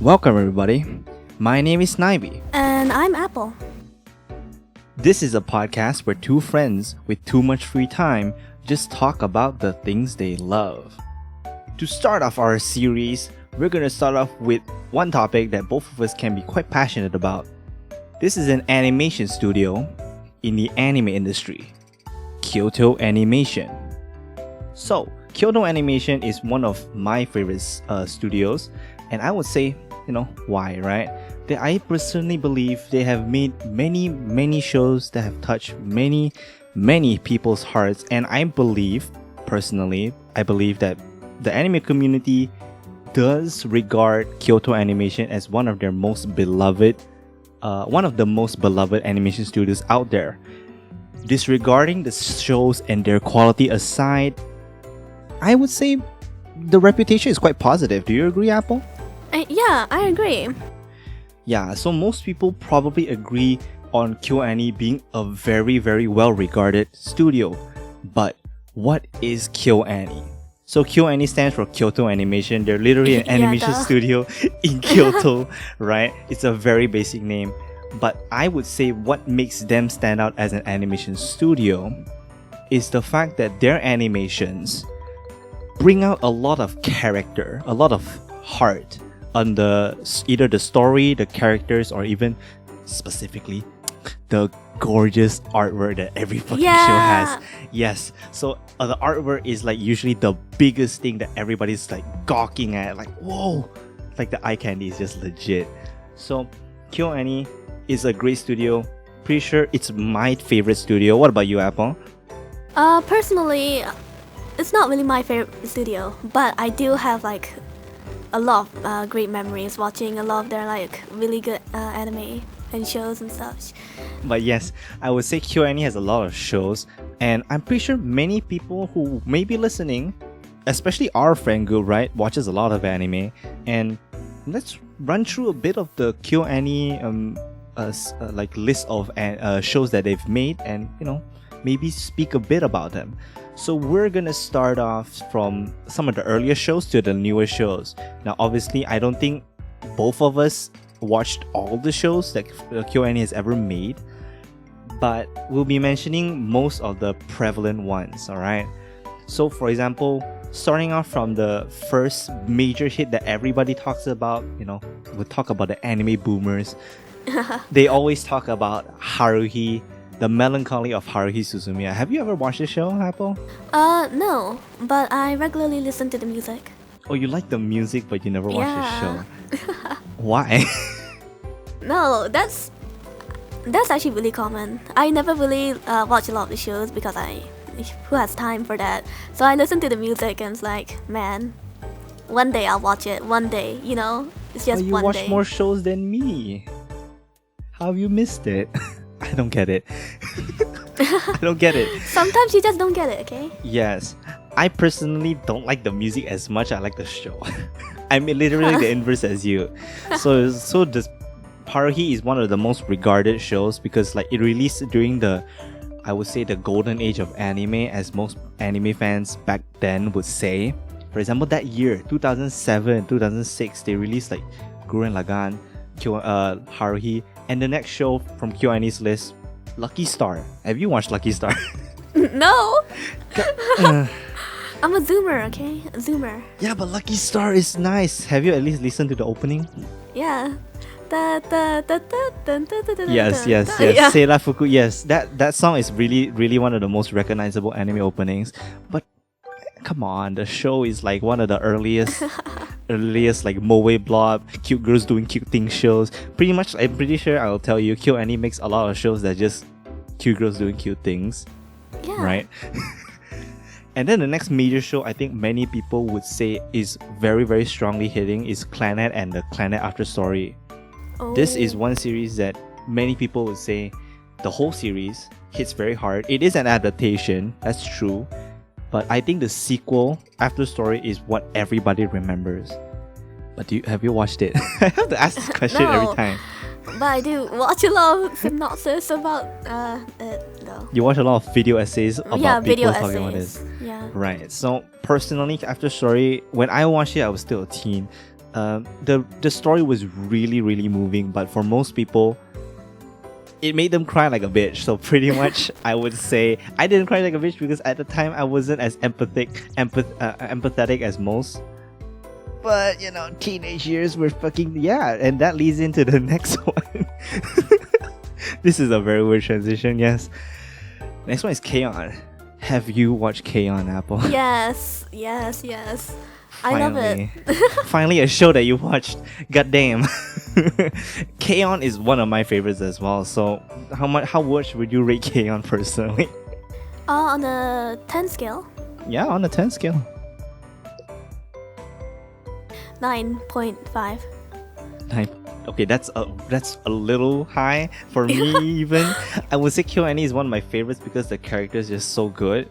Welcome everybody. My name is Snivy. And I'm Apple. This is a podcast where two friends with too much free time just talk about the things they love. To start off our series, we're going to start off with one topic that both of us can be quite passionate about. This is an animation studio in the anime industry, Kyoto Animation. So, Kyoto Animation is one of my favorite studios, and I would say, why, right? I personally believe they have made many shows that have touched many people's hearts, and I believe that the anime community does regard Kyoto Animation as one of the most beloved animation studios out there. Disregarding the shows and their quality aside, I would say the reputation is quite positive. Do you agree, Apple? Yeah, I agree. Yeah, so most people probably agree on KyoAni being a very well-regarded studio. But what is KyoAni? So KyoAni stands for Kyoto Animation. They're literally an animation studio in Kyoto, right? It's a very basic name. But I would say what makes them stand out as an animation studio is the fact that their animations bring out a lot of character, a lot of heart on either the story, the characters, or even specifically the gorgeous artwork that every fucking show has. Yes, so the artwork is like usually the biggest thing that everybody's like gawking at, like whoa, like the eye candy is just legit. So KyoAni is a great studio. Pretty sure it's my favorite studio. What about you, Apple? Personally, it's not really my favorite studio, but I do have like a lot of great memories watching a lot of their like really good anime and shows and such. But yes, I would say KyoAni has a lot of shows, and I'm pretty sure many people who may be listening, especially our friend group, right, watches a lot of anime. And let's run through a bit of the KyoAni like list of shows that they've made, and maybe speak a bit about them. So we're gonna start off from some of the earlier shows to the newer shows. Now, obviously, I don't think both of us watched all the shows that KyoAni has ever made, but we'll be mentioning most of the prevalent ones, alright? So, for example, starting off from the first major hit that everybody talks about, we'll talk about the anime boomers. They always talk about Haruhi, the Melancholy of Haruhi Suzumiya. Have you ever watched the show, Apple? No, but I regularly listen to the music. Oh, you like the music, but you never watched the show. Why? No, that's actually really common. I never really watch a lot of the shows because who has time for that? So I listen to the music and it's like, man, one day I'll watch it. One day, it's just you one watch day. more shows than me. How have you missed it? I don't get it. I don't get it. Sometimes you just don't get it, okay? Yes. I personally don't like the music as much. I like the show. I'm literally the inverse as you. So this Haruhi is one of the most regarded shows because like it released during I would say the golden age of anime, as most anime fans back then would say. For example, that year, 2007, 2006, they released like Gurren Lagann, Haruhi, and the next show from KyoAni's list, Lucky Star. Have you watched Lucky Star? No! I'm a zoomer, okay? A zoomer. Yeah, but Lucky Star is nice. Have you at least listened to the opening? Yeah. Yes. Yeah. Seira Fuku, yes. That song is really one of the most recognizable anime openings. But come on, the show is like one of the earliest like moe blob, cute girls doing cute things shows. Pretty much, I'm pretty sure I'll tell you, KyoAni makes a lot of shows that just cute girls doing cute things. Yeah. Right? And then the next major show I think many people would say is very strongly hitting is Clannad and the Clannad After Story. Oh. This is one series that many people would say the whole series hits very hard. It is an adaptation, that's true. But I think the sequel, After Story, is what everybody remembers. But have you watched it? I have to ask this question every time. But I do watch a lot of synopsis about it though. You watch a lot of video essays about people talking about this. Yeah. Right. So personally, After Story, when I watched it, I was still a teen. the story was really really moving, but for most people, it made them cry like a bitch. So pretty much, I would say I didn't cry like a bitch because at the time I wasn't as empathetic as most. But you know, teenage years were fucking yeah, and that leads into the next one. This is a very weird transition. Yes, next one is K-On! Have you watched K-On! Apple? Yes. I love it. Finally, a show that you watched. Goddamn. K-On! Is one of my favorites as well. So, how much would you rate K-On! personally? On a 10 scale, Yeah, on a 10 scale. 9.5. Okay, that's a little high for me even. I would say Kyoto is one of my favorites because the character is just so good.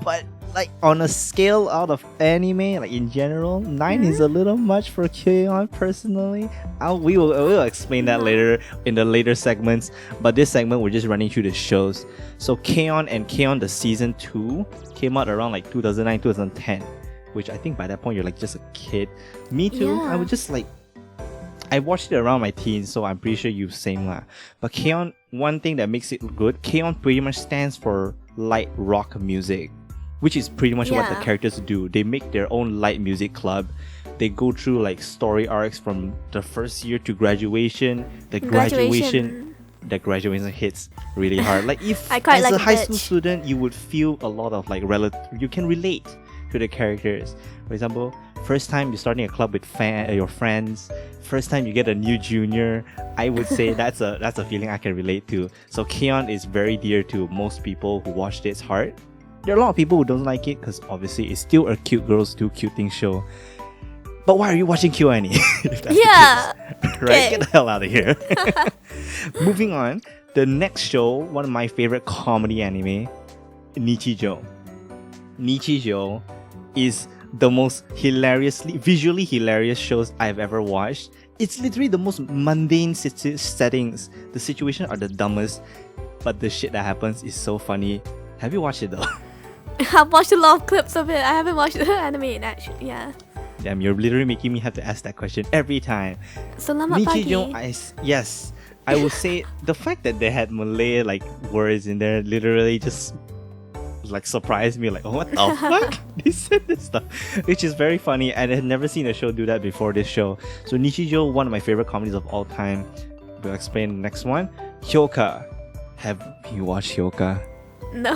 But like on a scale out of anime, like in general, 9 is a little much for Kyoto personally. We will explain that later in the later segments. But this segment we're just running through the shows. So K-On! And K-On! The season 2 came out around like 2009, 2010. Which I think by that point you're like just a kid. Me too. Yeah. I was just like, I watched it around my teens, so I'm pretty sure you same lah. But K-On!, one thing that makes it good, K-On! Pretty much stands for light rock music, which is pretty much what the characters do. They make their own light music club. They go through like story arcs from the first year to graduation. The graduation hits really hard. Like if as a high school student, you would feel a lot of like you can relate to the characters. For example, first time you're starting a club with your friends, first time you get a new junior, I would say that's a feeling I can relate to. So K-On! Is very dear to most people who watched its heart. There are a lot of people who don't like it because obviously it's still a cute girls do cute things show. But why are you watching Kyoto? Yeah. Right? Get the hell out of here. Moving on, the next show, one of my favorite comedy anime, Nichijou. Nichijou is the most visually hilarious shows I've ever watched. It's literally the most mundane settings. The situations are the dumbest, but the shit that happens is so funny. Have you watched it though? I've watched a lot of clips of it. I haven't watched the anime actually. Yeah. Damn, you're literally making me have to ask that question every time. Selamat Nichijou, pagi. yes. I would say the fact that they had Malay like words in there literally just like surprised me. Like, oh, what the fuck? They said this stuff, which is very funny. And I had never seen a show do that before this show. So Nichijou, one of my favorite comedies of all time. We'll explain the next one. Hyoka. Have you watched Hyoka? No.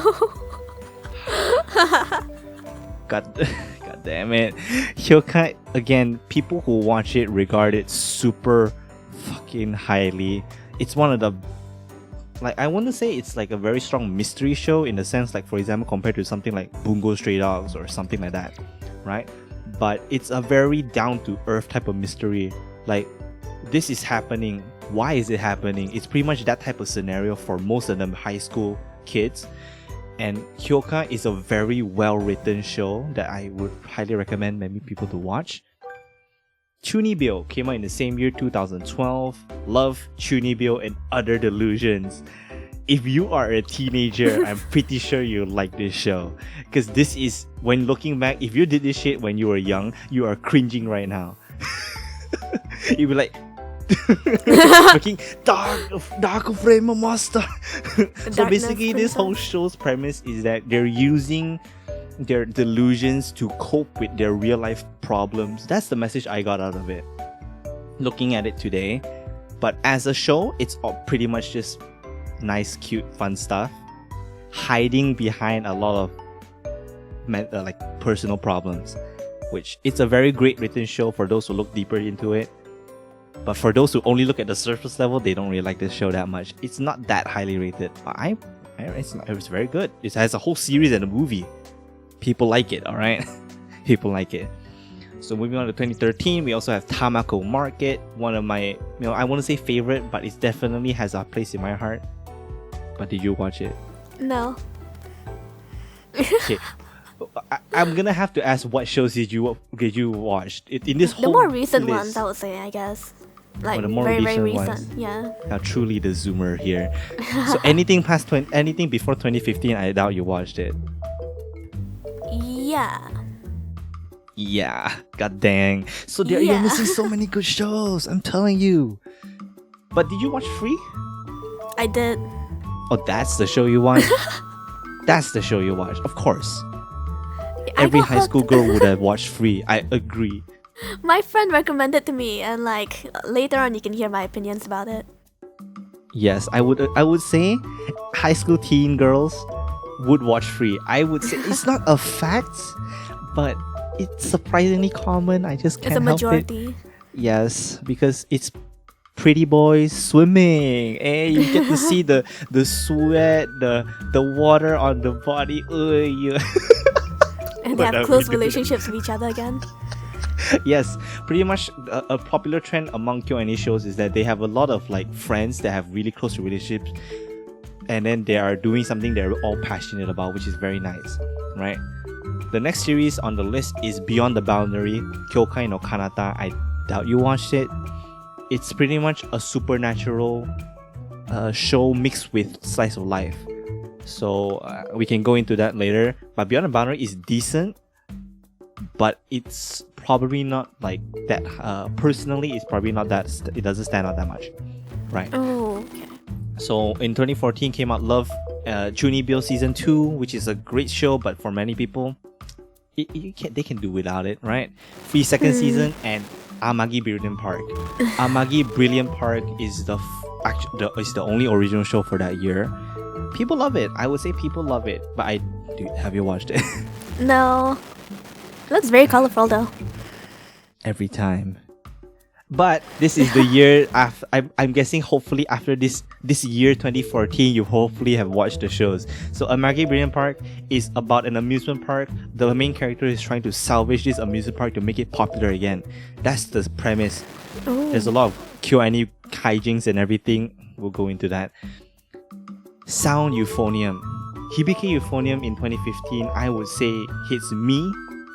God damn it. Hyoka, again, people who watch it regard it super fucking highly. It's one of the, like, I want to say it's like a very strong mystery show in the sense, like, for example, compared to something like Bungo Stray Dogs or something like that, right? But it's a very down-to-earth type of mystery. Like, this is happening. Why is it happening? It's pretty much that type of scenario for most of them high school kids. And Hyoka is a very well-written show that I would highly recommend many people to watch. Chunibyo came out in the same year, 2012. Love Chunibyo and Other Delusions. If you are a teenager, I'm pretty sure you'll like this show. Because this is, when looking back, if you did this shit when you were young, you are cringing right now. You'll be like, fucking dark frame master. So basically this whole show's premise is that they're using their delusions to cope with their real life problems. That's the message I got out of it, looking at it today. But as a show, it's all pretty much just nice, cute, fun stuff, hiding behind a lot of like personal problems, which it's a very great written show for those who look deeper into it. But for those who only look at the surface level, they don't really like this show that much. It's not that highly rated. It's very good. It has a whole series and a movie. People like it, alright? People like it. So moving on to 2013, we also have Tamako Market. One of my, I want to say favorite, but it definitely has a place in my heart. But did you watch it? No. Okay. I'm gonna have to ask, what shows did you watch in this whole the more recent list? ones, I would say, I guess. Like the more very recent recent, ones. yeah. Now truly the zoomer here. So anything anything before 2015, I doubt you watched it. Yeah. Yeah, god dang. So you're Yeah. missing so many good shows, I'm telling you. But did you watch Free? I did. Oh, that's the show you watched? That's the show you watched, of course. I Every got high school hooked. girl would have watched Free, I agree. My friend recommended to me, and like later on, you can hear my opinions about it. Yes, I would say high school teen girls would watch Free. I would say it's not a fact, but it's surprisingly common. I just It's can't a help it. majority. Yes, because it's pretty boys swimming. Hey, you get to see the sweat, the water on the body. Yeah. And they What have are close we doing? relationships with each other again. Yes, pretty much a popular trend among Q&A shows is that they have a lot of like friends that have really close relationships, and then they are doing something they're all passionate about, which is very nice, right? The next series on the list is Beyond the Boundary, Kyokai no Kanata. I doubt you watched it. It's pretty much a supernatural show mixed with slice of life. So we can go into that later. But Beyond the Boundary is decent, but it's probably not like that. Personally, it's probably not that. It doesn't stand out that much, right? Oh, okay. So in 2014 came out Love Junibyo Season 2, which is a great show, but for many people, they can do without it, right? Free second season and Amagi Brilliant Park. Amagi Brilliant Park is the only original show for that year. People love it. I would say people love it, but have you watched it? No. Looks very colorful though. Every time. But this is the year after. I'm guessing hopefully after this year 2014, you hopefully have watched the shows. So Amagi Brilliant Park is about an amusement park. The main character is trying to salvage this amusement park to make it popular again. That's the premise. Oh. There's a lot of Q&A hijinks and everything. We'll go into that. Sound Euphonium. Hibiki Euphonium in 2015, I would say hits me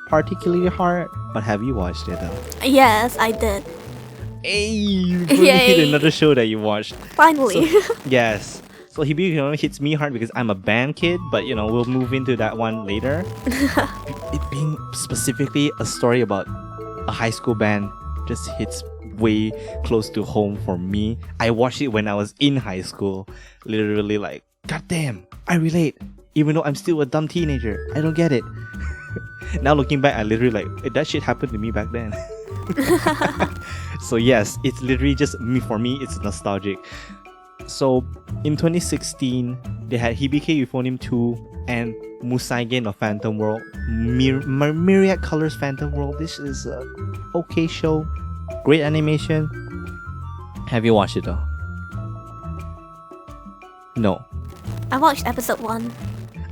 particularly hard. But have you watched it though? Yes, I did. Hey, you finally hit Yay. another show that you watched. Finally. Yes. So Hibiki Euphonium hits me hard because I'm a band kid, but we'll move into that one later. It being specifically a story about a high school band just hits way close to home for me. I watched it when I was in high school. Literally like, god damn, I relate. Even though I'm still a dumb teenager. I don't get it. Now looking back, I literally like, that shit happened to me back then. So yes, it's literally just me. For me, it's nostalgic. So in 2016, they had Hibiki Euphonium 2 and Musaigen of Phantom World. Myriad Colors Phantom World. This is a okay show. Great animation. Have you watched it though? No. I watched episode 1.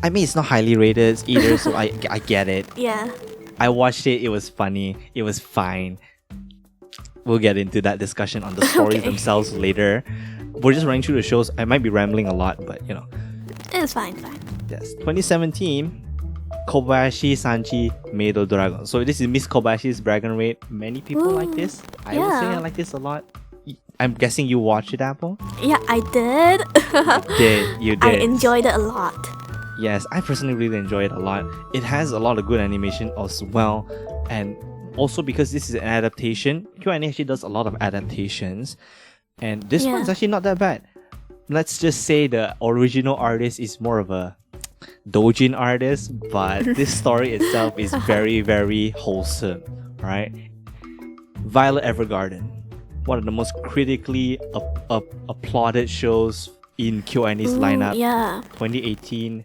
I mean, it's not highly rated either, so I get it. Yeah. I watched it. It was funny. It was fine. We'll get into that discussion on the stories Okay. themselves later. We're just running through the shows. I might be rambling a lot, but It's fine, fine. Yes. 2017, Kobayashi Sanchi Meido Dragon. So this is Miss Kobayashi's Dragon Raid. Many people like Ooh, this. I would say I yeah. like this a lot. I'm guessing you watched it, Apple? Yeah, I did. You did. I enjoyed it a lot. Yes, I personally really enjoy it a lot. It has a lot of good animation as well, and also because this is an adaptation, Q&A actually does a lot of adaptations, and this Yeah. one's actually not that bad. Let's just say the original artist is more of a doujin artist, but this story itself is very, very wholesome, right? Violet Evergarden, one of the most critically applauded shows in Q&A's Ooh, lineup. Yeah. 2018.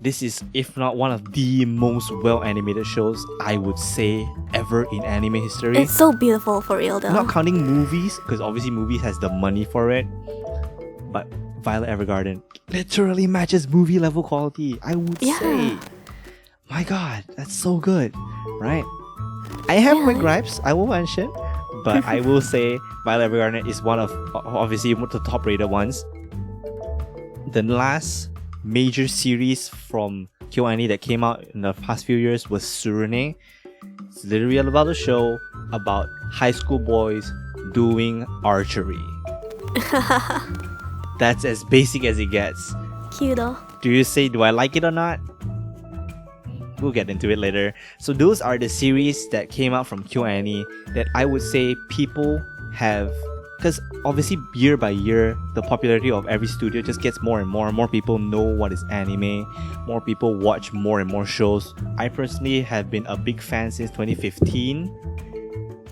This is, if not one of the most well-animated shows, I would say, ever in anime history. It's so beautiful for real though. Not counting movies, because obviously movies has the money for it. But Violet Evergarden literally matches movie level quality, I would Yeah. say. My god, that's so good, right? I have my Yeah. gripes, I will mention, but I will say Violet Evergarden is one of, obviously, one of the top-rated ones. The last major series from Q&A that came out in the past few years was Surune. It's literally about a show about high school boys doing archery. That's as basic as it gets. Cute though. Do you say, do I like it or not? we'll get into it later. So those are the series that came out from KyoAni that I would say people have, because obviously year by year the popularity of every studio just gets more and more people know what is anime, more people watch more and more shows. I personally have been a big fan since 2015,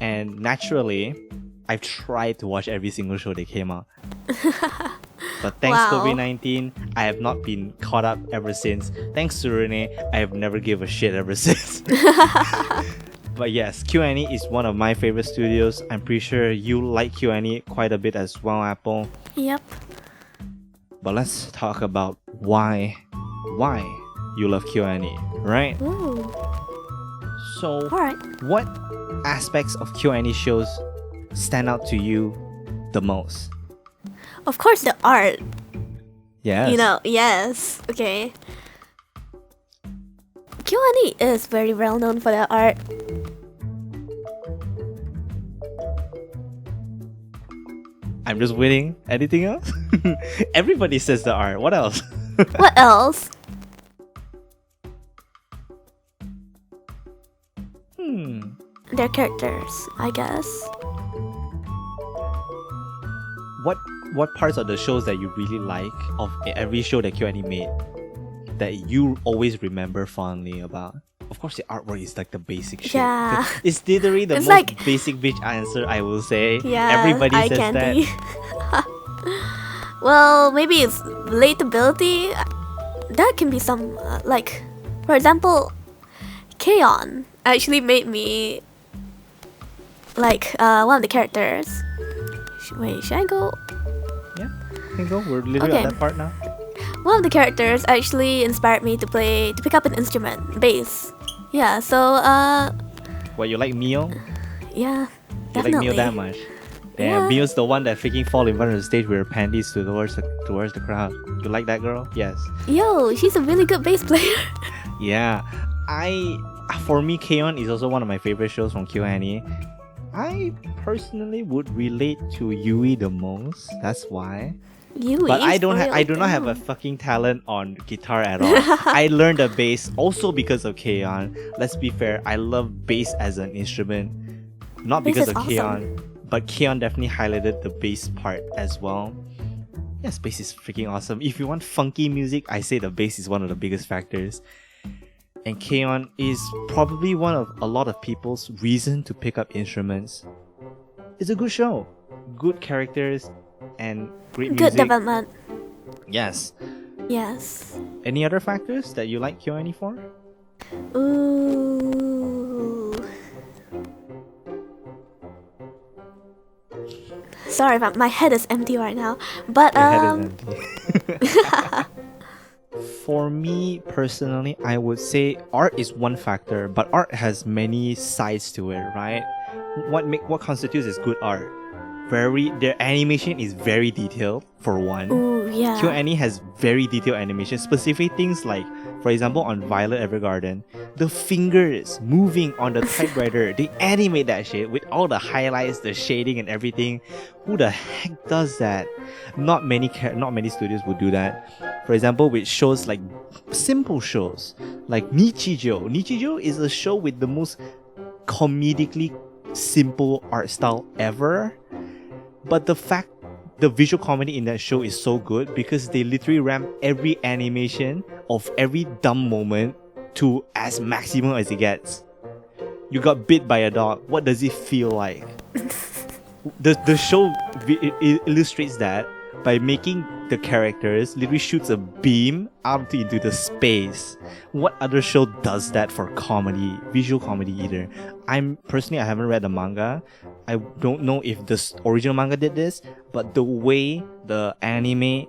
and naturally I've tried to watch every single show that came out. But thanks Wow. COVID-19, I have not been caught up ever since. Thanks to Renee, I have never give a shit ever since. But yes, KyoAni is one of my favorite studios. I'm pretty sure you like KyoAni quite a bit as well, Apple. Yep. But let's talk about why you love KyoAni, right? Ooh. So, Alright. what aspects of KyoAni shows stand out to you the most? Of course, the art. Yes. You know, yes. Okay. KyoAni is very well known for their art. I'm just waiting. Anything else? Everybody says the art. What else? What else? Their characters, I guess. What parts of the shows that you really like of every show that KyoAni made that you always remember fondly about? Of course, the artwork is like the basic shit. Yeah. It's literally the It's most like- basic bitch answer I will say. Yeah, Everybody eye says candy. that. Well, maybe it's relatability. That can be some, like, for example, K-On! Actually made me like one of the characters. Wait, should I go? Yeah, you can go. We're literally Okay. on that part now. One of the characters actually inspired me to pick up an instrument, bass. Yeah, so What, you like Mio? yeah, You definitely. like Mio that much? Damn, Yeah. Mio's the one that freaking fall in front of the stage with her panties towards the crowd. You like that girl? Yes. Yo, she's a really good bass player. Yeah, for me, K-On! Is also one of my favorite shows from KyoAni. I personally would relate to Yui the most. That's why. Yui. But I don't. for real, I do not have a damn. fucking talent on guitar at all. I learned the bass also because of K-On! Let's be fair. I love bass as an instrument, not Bass because is of awesome. K-On!, but K-On! Definitely highlighted the bass part as well. Yes, bass is freaking awesome. If you want funky music, I say the bass is one of the biggest factors. And K-On! Is probably one of a lot of people's reason to pick up instruments. It's a good show, good characters, and great Good music. development. Yes. Yes. Any other factors that you like KyoAni for? Ooh. Sorry, but my head is empty right now. But Your head is empty. For me personally, I would say art is one factor, but art has many sides to it, right? What constitutes as good art? Their animation is very detailed for one. ooh, yeah. KyoAni has very detailed animation, specific things like, for example, on Violet Evergarden, the fingers moving on the typewriter, they animate that shit with all the highlights, the shading, and everything. Who the heck does that? Not many studios would do that. For example, with shows like simple shows like Nichijou. Nichijou is a show with the most comedically simple art style ever. But the visual comedy in that show is so good because they literally ramp every animation of every dumb moment to as maximum as it gets. You got bit by a dog. What does it feel like? The show illustrates that by making the characters literally shoots a beam out into the space. What other show does that for comedy, visual comedy either? I haven't read the manga. I don't know if the original manga did this, but the way the anime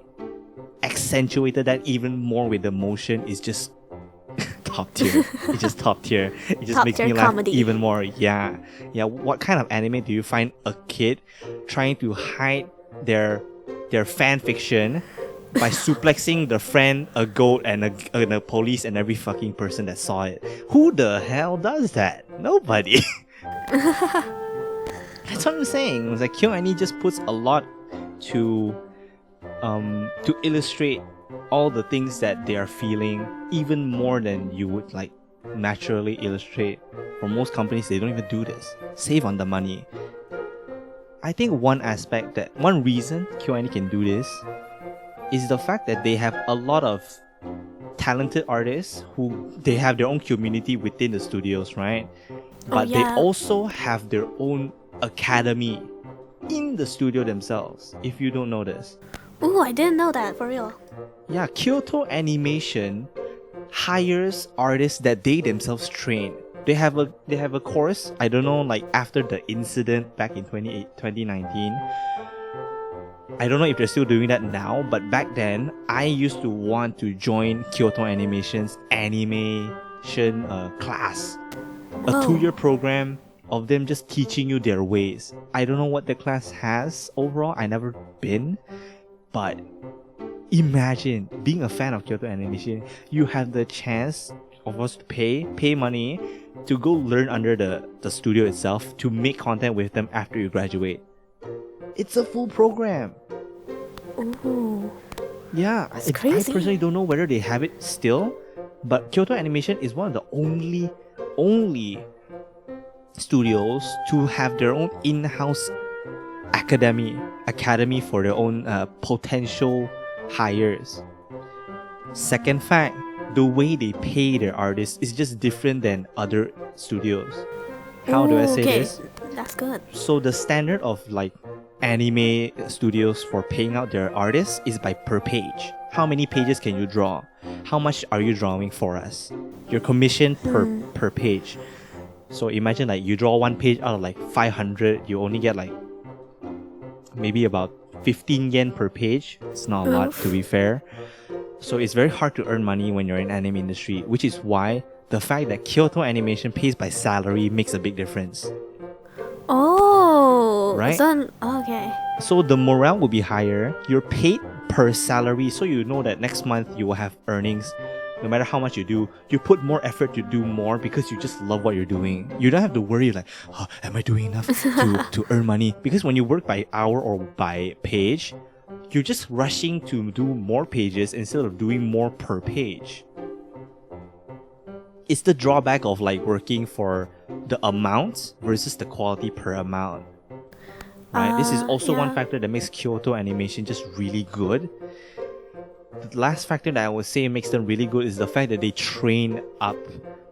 accentuated that even more with the motion is just top tier. It's just top tier. It just Top makes tier me laugh comedy. even more. Yeah. What kind of anime do you find a kid trying to hide their fan fiction by suplexing the friend, a goat, and a police, and every fucking person that saw it? Who the hell does that? Nobody. That's what I'm saying. It's like KyoAni just puts a lot to illustrate all the things that they are feeling, even more than you would like naturally illustrate. For most companies, they don't even do this. Save on the money. I think one reason KyoAni can do this is the fact that they have a lot of talented artists who they have their own community within the studios, right? But they also have their own academy in the studio themselves, if you don't know this. Ooh, I didn't know that, for real. Yeah, Kyoto Animation hires artists that they themselves train. They have a course, I don't know, like after the incident back in 2019. I don't know if they're still doing that now, but back then, I used to want to join Kyoto Animation's animation class. Whoa. A 2-year program of them just teaching you their ways. I don't know what the class has overall, I never been, but imagine being a fan of Kyoto Animation, you have the chance of us to pay money to go learn under the studio itself to make content with them after you graduate. It's a full program. Ooh. Yeah, That's I crazy. personally don't know whether they have it still, but Kyoto Animation is one of the only studios to have their own in-house academy for their own potential hires. Second fact, the way they pay their artists is just different than other studios. How do I say okay. this? That's good. So the standard of like anime studios for paying out their artists is by per page. How many pages can you draw? How much are you drawing for us? Your commission per page. So imagine like you draw one page out of like 500, you only get like maybe about 15 yen per page. It's not a lot, to be fair. So it's very hard to earn money when you're in anime industry, which is why the fact that Kyoto Animation pays by salary makes a big difference. Oh, Right? Okay. So the morale will be higher. You're paid per salary, so you know that next month you will have earnings. No matter how much you do, you put more effort to do more because you just love what you're doing. You don't have to worry like, oh, am I doing enough to earn money? Because when you work by hour or by page, you're just rushing to do more pages instead of doing more per page. It's the drawback of like working for the amount versus the quality per amount. Right? This is also one factor that makes Kyoto Animation just really good. The last factor that I would say makes them really good is the fact that they train up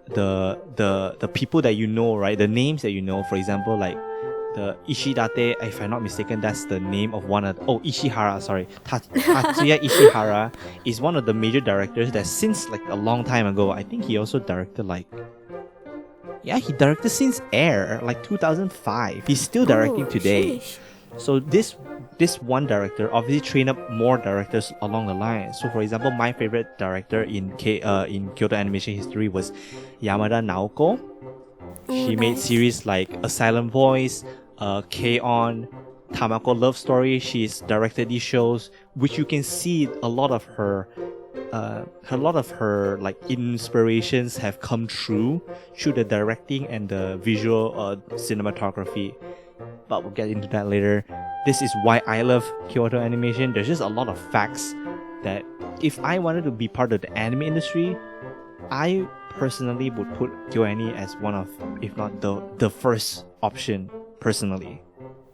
the people that you know, right? The names that you know. For example, like the Ishidate, if I'm not mistaken, that's the name of one of Ishihara, sorry. Tatsuya Ishihara is one of the major directors that since like a long time ago, I think he also directed he directed since Air, like 2005. He's still directing today. Sheesh. So this one director obviously trained up more directors along the line. So for example, my favorite director in Kyoto Animation history was Yamada Naoko. She made series like Asylum Voice, K-On!, Tamako Love Story. She's directed these shows, which you can see a lot of her like inspirations have come through the directing and the visual cinematography. But we'll get into that later. This is why I love Kyoto Animation. There's just a lot of facts that if I wanted to be part of the anime industry, I personally would put KyoAni as one of, if not the first option, personally.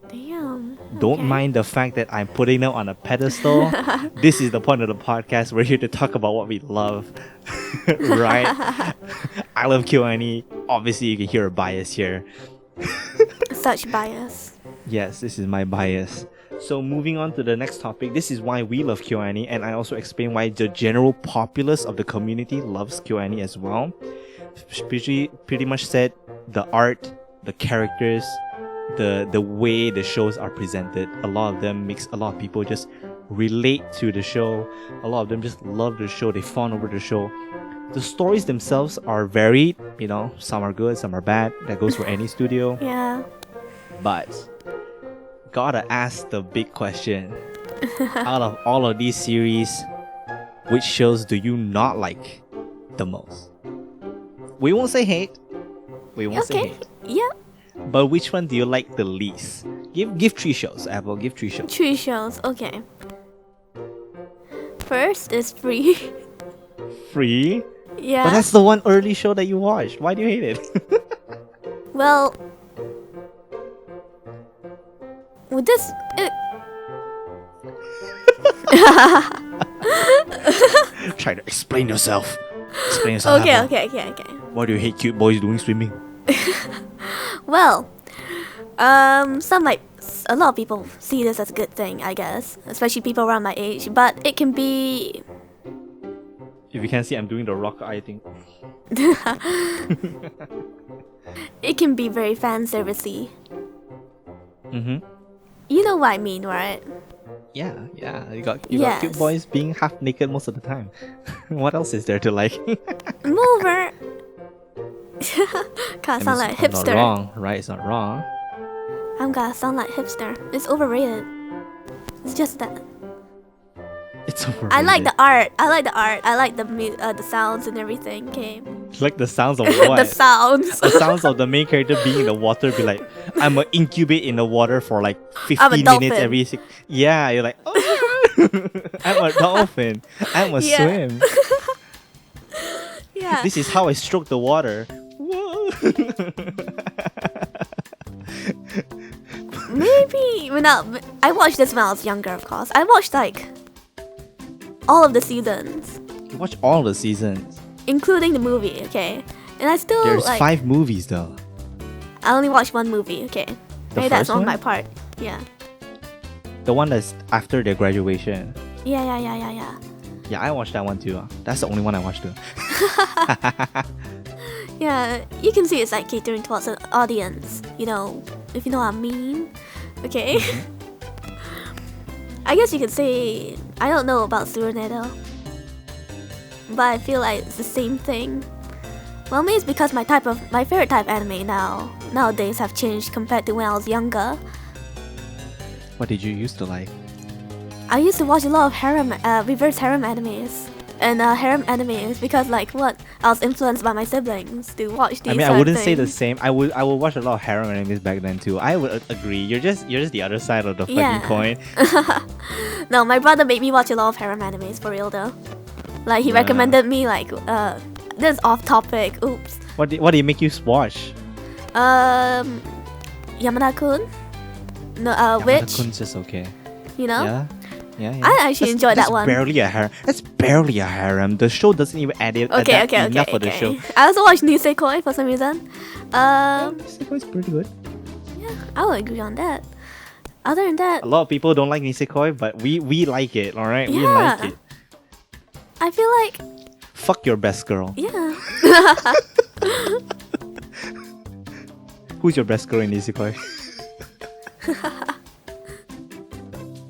Damn. Don't mind the fact that I'm putting them on a pedestal. This is the point of the podcast. We're here to talk about what we love. Right? I love KyoAni. Obviously, you can hear a bias here. Such bias. Yes, this is my bias. So moving on to the next topic, this is why we love KyoAni, and I also explain why the general populace of the community loves KyoAni as well. Pretty much said the art, the characters, the way the shows are presented. A lot of them makes a lot of people just relate to the show. A lot of them just love the show. They fawn over the show. The stories themselves are varied. You know, some are good, some are bad. That goes for any studio. Yeah. But gotta ask the big question. Out of all of these series, which shows do you not like the most? We won't say hate. We won't say hate. Yeah. But which one do you like the least? Give 3 shows, Apple. Give 3 shows. 3 shows. Okay. First is Free. Free? Yeah. But that's the one early show that you watched. Why do you hate it? Well, with this, Try to explain yourself. Explain yourself. okay, Apple. okay. Why do you hate cute boys doing swimming? Well, a lot of people see this as a good thing, I guess, especially people around my age. But it can be, If you can see, I'm doing the rock eye thing. it can be very fan servicey. Mm-hmm. You know what I mean, right? Yeah. You got cute boys being half naked most of the time. What else is there to like? Mover. Can't sound like It's not hipster. wrong, right? It's not wrong. I'm gonna sound like hipster. It's overrated. It's just that. It's overrated. I like the art. I like the sounds and everything. Okay. You like the sounds of what? The sounds. The sounds of the main character being in the water. Be like, I'm gonna incubate in the water for like I'm a 15 minutes dolphin. every. Yeah, you're like, oh, I'm a dolphin. I'm a Yeah. swim. Yeah. This is how I stroke the water. Whoa. Maybe I watched this when I was younger, of course. I watched like all of the seasons, You watch all the seasons. including the movie. Okay, and I still There's like. 5 movies though. I only watched one movie. Okay, The maybe that's first on one? my part. Yeah. The one that's after their graduation. Yeah. Yeah, I watched that one too. That's the only one I watched too. Yeah, you can see it's like catering towards an audience, if you know what I mean. Okay. I guess you could say, I don't know about Surinado, but I feel like it's the same thing. Well, maybe it's because my favorite type of anime nowadays have changed compared to when I was younger. What did you used to like? I used to watch a lot of reverse harem animes. And harem animes because I was influenced by my siblings to watch these. I mean, I wouldn't say the same. I would watch a lot of harem animes back then too. I would agree. You're just the other side of the fucking coin. No, my brother made me watch a lot of harem animes for real though. Like he recommended me this is off topic. Oops. What do you make you watch? Yamada-kun. No, Witch. Yamada-kun's just okay. You know. Yeah. I actually enjoyed that one. Barely a harem. That's barely a harem. The show doesn't even Okay. enough for the show. I also watched Nisekoi for some reason. Nisekoi's pretty good. Yeah, I would agree on that. Other than that, A lot of people don't like Nisekoi, but we like it. All right, we like it. I feel like Fuck your best girl. yeah. Who's your best girl in Nisekoi?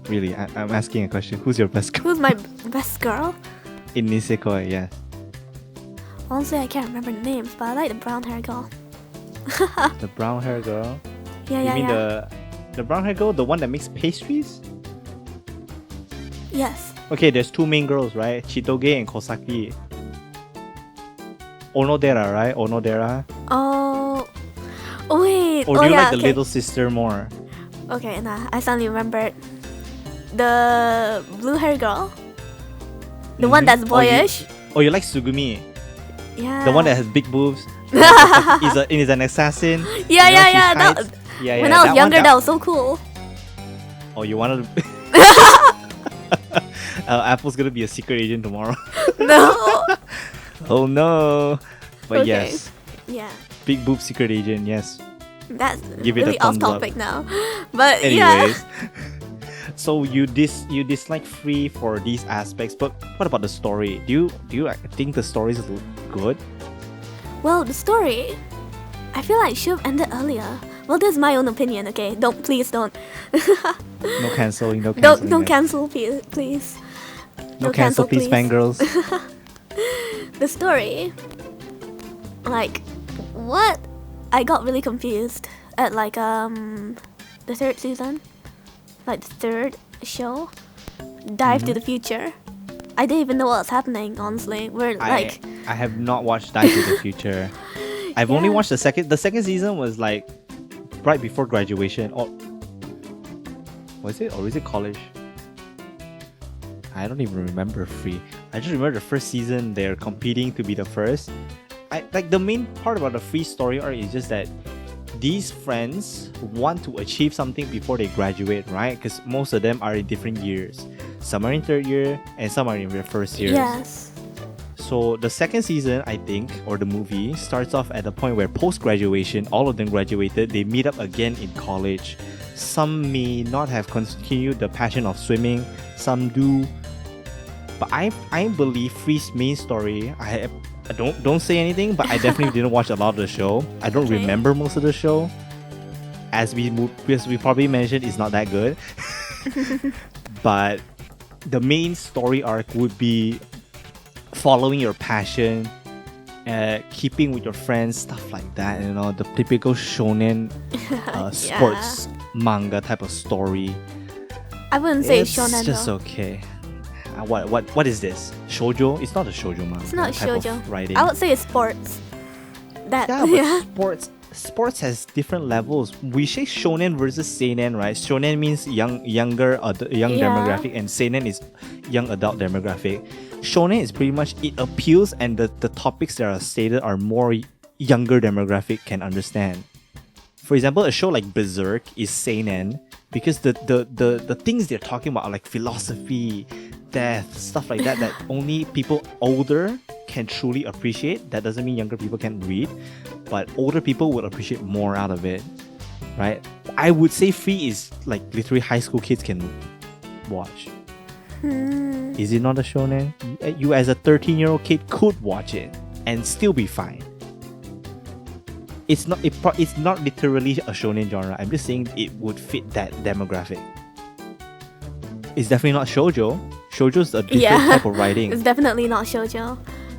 Really, I'm asking a question. Who's your best girl Who's my best girl? in Nisekoi? Yeah. Honestly, I can't remember the names, but I like the brown hair girl. The brown hair girl. Yeah. You mean the brown hair girl, the one that makes pastries? Yes. Okay, there's 2 main girls, right? Chitoge and Kosaki. Onodera, right? Onodera. Oh wait. Or do you like the okay. little sister more? Okay, nah, I suddenly remembered. The blue hair girl. The one that's boyish. Oh, you like Sugumi, Yeah. the one that has big boobs. Is an assassin. Yeah. She hides- When I was younger, that was so cool. Oh, you wanted to... Apple's gonna be a secret agent tomorrow. No. Oh no. But Okay. yes, Yeah. big boob secret agent, yes. That's Give it a really off thumbs up. topic now. But Anyways. So you dislike Free for these aspects, but what about the story? Do you think the story is good? Well, the story, I feel like it should have ended earlier. Well, that's my own opinion. Okay, please don't. No canceling, no canceling. Don't right? cancel, please. No cancel, please, fangirls. The story, what? I got really confused at the 3rd season, the 3rd show, Dive to the Future. I didn't even know what was happening. Honestly, I have not watched Dive to the Future. I've only watched the second. The second season was right before graduation, or was it? Or is it college? I don't even remember Free. I just remember the first season they're competing to be the first. I like the main part about the free story arc is just that these friends want to achieve something before they graduate, right? Because most of them are in different years. Some are in third year and some are in their first year. Yes. So the second season, I think, or the movie, starts off at the point where post-graduation, all of them graduated, they meet up again in college. Some may not have continued the passion of swimming, some do. But I believe Free's main story, I don't say anything, but I definitely didn't watch a lot of the show. I don't remember most of the show. As we probably mentioned, it's not that good. But the main story arc would be following your passion, keeping with your friends, stuff like that. You know, the typical shonen sports manga type of story. I wouldn't say It's shonen just though. okay. What is this? Shoujo? It's not a shoujo manga. It's not type of shoujo. writing. I would say it's sports. That Yeah, but sports has different levels. We say shonen versus seinen, right? Shonen means young demographic, and seinen is young adult demographic. Shonen is pretty much it appeals, and the topics that are stated are more younger demographic can understand. For example, a show like Berserk is seinen because the things they're talking about are like philosophy, death, stuff like that only people older can truly appreciate. That doesn't mean younger people can read, but older people would appreciate more out of it, right? I would say Free is like literally high school kids can watch. Is it not a shonen? You as a 13-year-old kid could watch it and still be fine. It's not literally a shonen genre. I'm just saying it would fit that demographic. It's definitely not shoujo. Shoujo's a different type of writing. It's definitely not shoujo.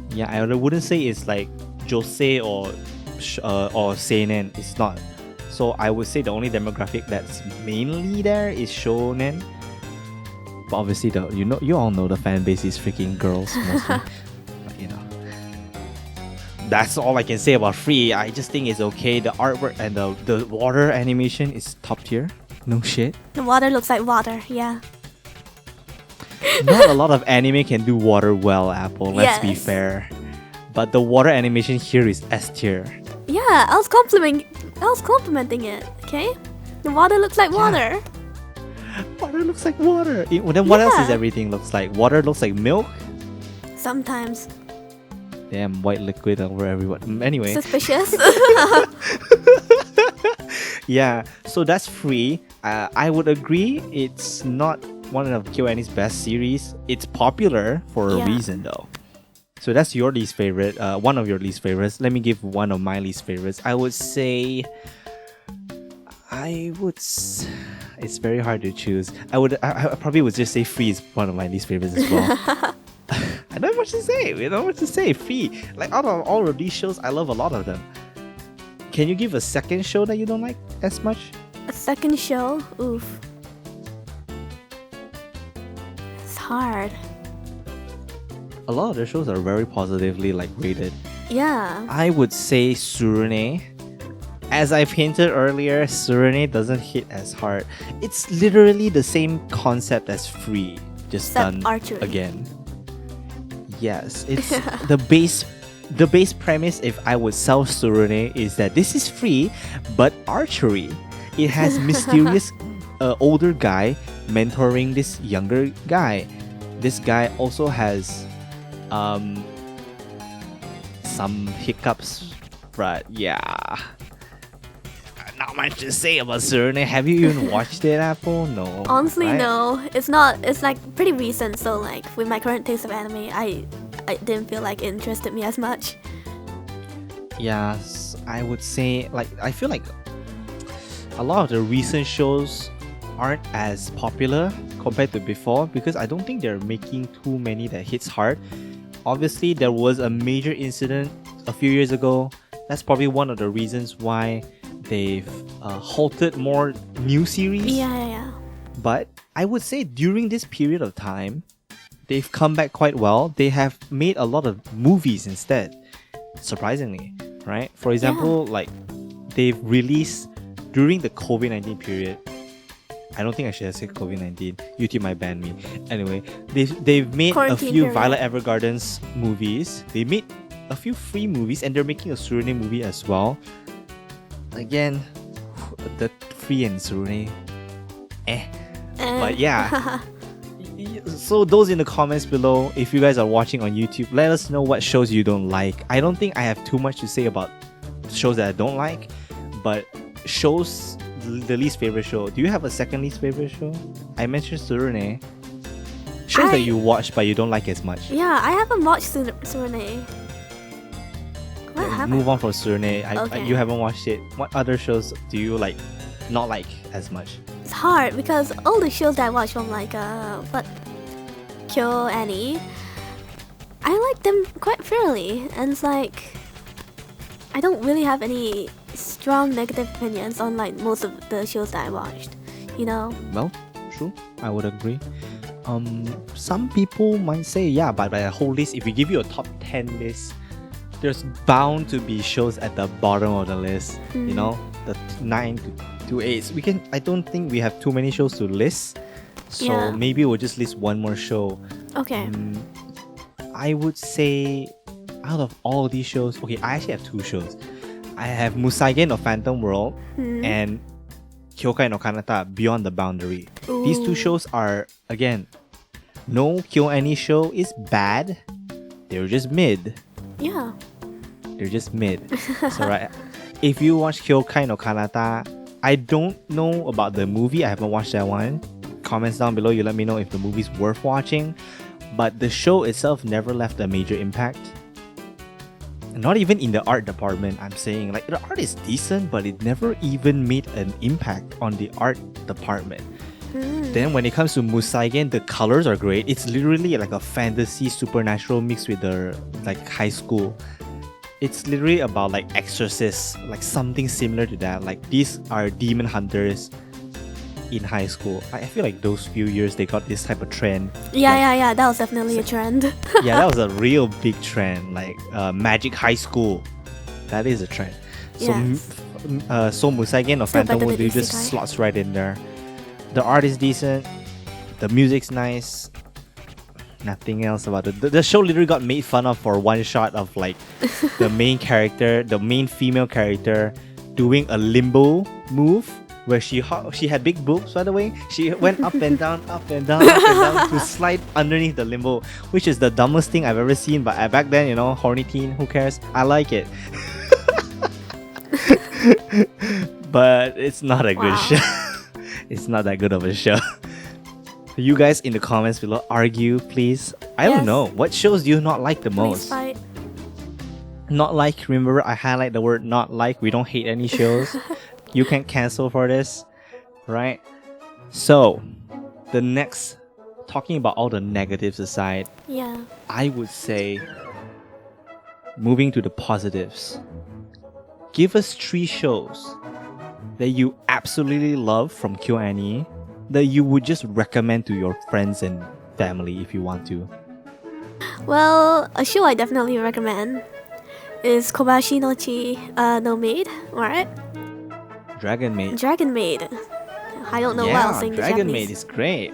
Yeah, I wouldn't say it's like josei or seinen. It's not. So I would say the only demographic that's mainly there is shonen. But obviously, you all know the fan base is freaking girls mostly. But, you know, that's all I can say about Free. I just think it's okay. The artwork and the water animation is top tier. No shit. The water looks like water. Yeah. Not a lot of anime can do water well, Apple. Let's be Yes. fair. But the water animation here is S tier. Yeah. I was complimenting it. Okay. The water looks like water. Water looks like water. Then what else is Yeah. everything looks like? Water looks like milk? Sometimes. Damn, white liquid over everyone. Anyway. Suspicious. Yeah, so that's Free. I would agree it's not one of KyoAni's best series. It's popular for a Yeah. reason though. So that's your least favorite, one of your least favorites. Let me give one of my least favorites. I would say it's very hard to choose. I probably would just say Free is one of my least favorites as well. I don't know what to say. We don't know what to say. Free. Like out of all of these shows, I love a lot of them. Can you give a second show that you don't like as much? A second show? Oof. It's hard. A lot of the shows are very positively rated. Yeah. I would say Surune. As I've hinted earlier, Surune doesn't hit as hard. It's literally the same concept as Free, just Except done archery. again. Yes, it's the base premise. If I would sell Surune, is that this is Free, but archery. It has mysterious older guy mentoring this younger guy. This guy also has some hiccups, but yeah. Not much to say about Surune. Have you even watched it, Apple? No. Honestly, right? no. It's not. It's like pretty recent. So like with my current taste of anime, I didn't feel like it interested me as much. Yes, I would say I feel like a lot of the recent shows aren't as popular compared to before because I don't think they're making too many that hits hard. Obviously, there was a major incident a few years ago. That's probably one of the reasons why they've halted more new series. Yeah. But I would say during this period of time, they've come back quite well. They have made a lot of movies instead, surprisingly, right? For example, they've released during the COVID-19 period, I don't think I should have said COVID-19. YouTube might ban me. Anyway, they've made Quarantine a few period. Violet Evergarden's movies. They made a few free movies, and they're making a Surune movie as well. Again, the free and Surune, but yeah. So those in the comments below, if you guys are watching on YouTube, let us know what shows you don't like. I don't think I have too much to say about shows that I don't like, but shows, the least favorite show. Do you have a second least favorite show? I mentioned Surune. Shows that you watch but you don't like as much. Yeah, I haven't watched Surune. What happened? Move on from Surune. Okay. You haven't watched it. What other shows do you like? Not like as much? It's hard because all the shows that I watch from like Kyoto Annie, I like them quite fairly, and it's like I don't really have any strong negative opinions on like most of the shows that I watched. You know? Well, true. I would agree. Some people might say, yeah, but by a whole list, if we give you a top 10 list, there's bound to be shows at the bottom of the list. You know, the 9 to 8s. I don't think we have too many shows to list. So Yeah. maybe we'll just list one more show. Okay. I would say out of all of these shows, okay, I actually have two shows. I have Musagen of Phantom World and Kyokai no Kanata Beyond the Boundary. These two shows are, again, no KyoAni show is bad. They're just mid. Yeah. They're just mid. So right, if you watch Kyokai no Kanata, I don't know about the movie. I haven't watched that one. Comments down below, you let me know if the movie's worth watching. But the show itself never left a major impact. Not even in the art department, I'm saying. Like, the art is decent, but it never even made an impact on the art department. Then when it comes to Musagen, the colors are great. It's literally like a fantasy supernatural mixed with the like high school. It's literally about like exorcists, like something similar to that. Like, these are demon hunters in high school. I feel like those few years they got this type of trend. Yeah. That was definitely a trend. Yeah, that was a real big trend. Like magic high school, that is a trend. So Yes. so Musagen or Still Phantom better World than just Isekai. slots right in there. The art is decent, the music's nice. Nothing else about it. The show literally got made fun of for one shot of like the main character, the main female character, doing a limbo move where she had big boobs, by the way. She went up and down, up and down, up and down to slide underneath the limbo, which is the dumbest thing I've ever seen. But back then, you know, horny teen, who cares? I like it. But it's not a good show. It's not that good of a show. You guys in the comments below, argue, please. I don't Yes. know. What shows do you not like the Please most? fight. Not like, remember, I highlight the word not like. We don't hate any shows. You can cancel for this, right? So, the next, talking about all the negatives aside, Yeah. I would say, moving to the positives, give us 3 shows that you absolutely love from KyoAni that you would just recommend to your friends and family if you want to. Well, a show I definitely recommend is Kobayashi no Chi no Maid, right? Dragon Maid. Dragon Maid. I don't know what Yeah, else in the Dragon Japanese. Maid is great.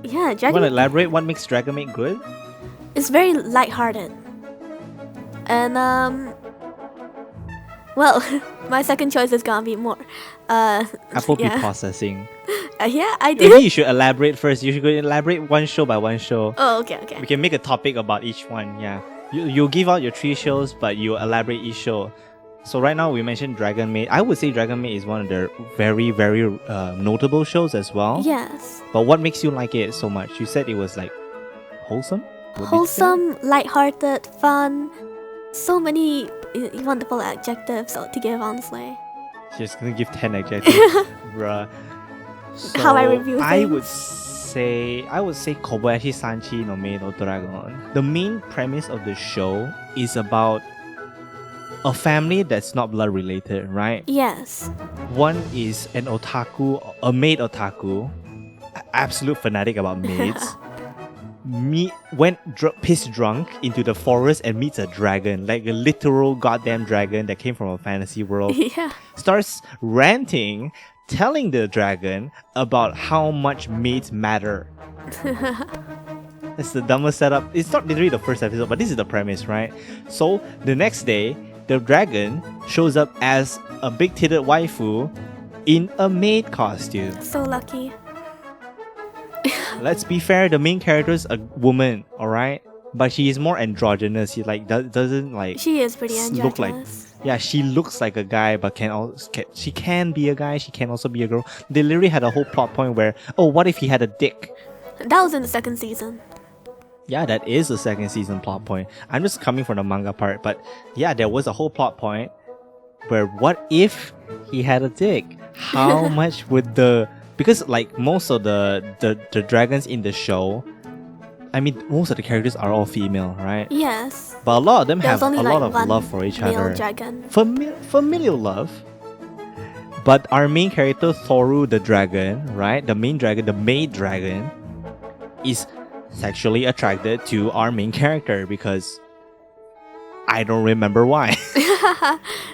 Yeah, You want to Dragon elaborate what makes Dragon Maid good? It's very light-hearted. And well, my second choice is gonna be more Apple yeah. processing. Yeah, I Maybe did. you should elaborate first. You should go elaborate one show by one show. Oh, okay. We can make a topic about each one. Yeah, you give out your 3 shows, but you elaborate each show. So right now we mentioned Dragon Maid. I would say Dragon Maid is one of their very notable shows as well. Yes. But what makes you like it so much? You said it was like wholesome. Would you say? Wholesome, light-hearted, fun. So many wonderful adjectives to give, honestly. Just gonna give 10 adjectives, bruh. So How I review I things. would say Kobayashi Sanchi no Maid no Dragon. The main premise of the show is about a family that's not blood related, right? Yes. One is an otaku, a maid otaku, absolute fanatic about maids. Went pissed drunk into the forest and meets a dragon, like a literal goddamn dragon that came from a fantasy world. Yeah. Starts ranting telling the dragon about how much mates matter. It's the dumbest setup. It's not literally the first episode, but this is the premise, right? So the next day, the dragon shows up as a big-titted waifu in a maid costume. So lucky. Let's be fair, the main character is a woman, alright? But she is more androgynous. She doesn't like She is pretty look like androgynous. yeah, she looks like a guy, but she can be a guy. She can also be a girl. They literally had a whole plot point where, oh, what if he had a dick? That was in the second season. Yeah, that is the second season plot point. I'm just coming from the manga part, but yeah, there was a whole plot point where what if he had a dick? How much would because like most of the dragons in the show, I mean most of the characters are all female, right? Yes. But a lot of them There's have a only lot like of one love for each male other. dragon. Familial love. But our main character, Thoru the dragon, right? The main dragon, the maid dragon, is sexually attracted to our main character because I don't remember why.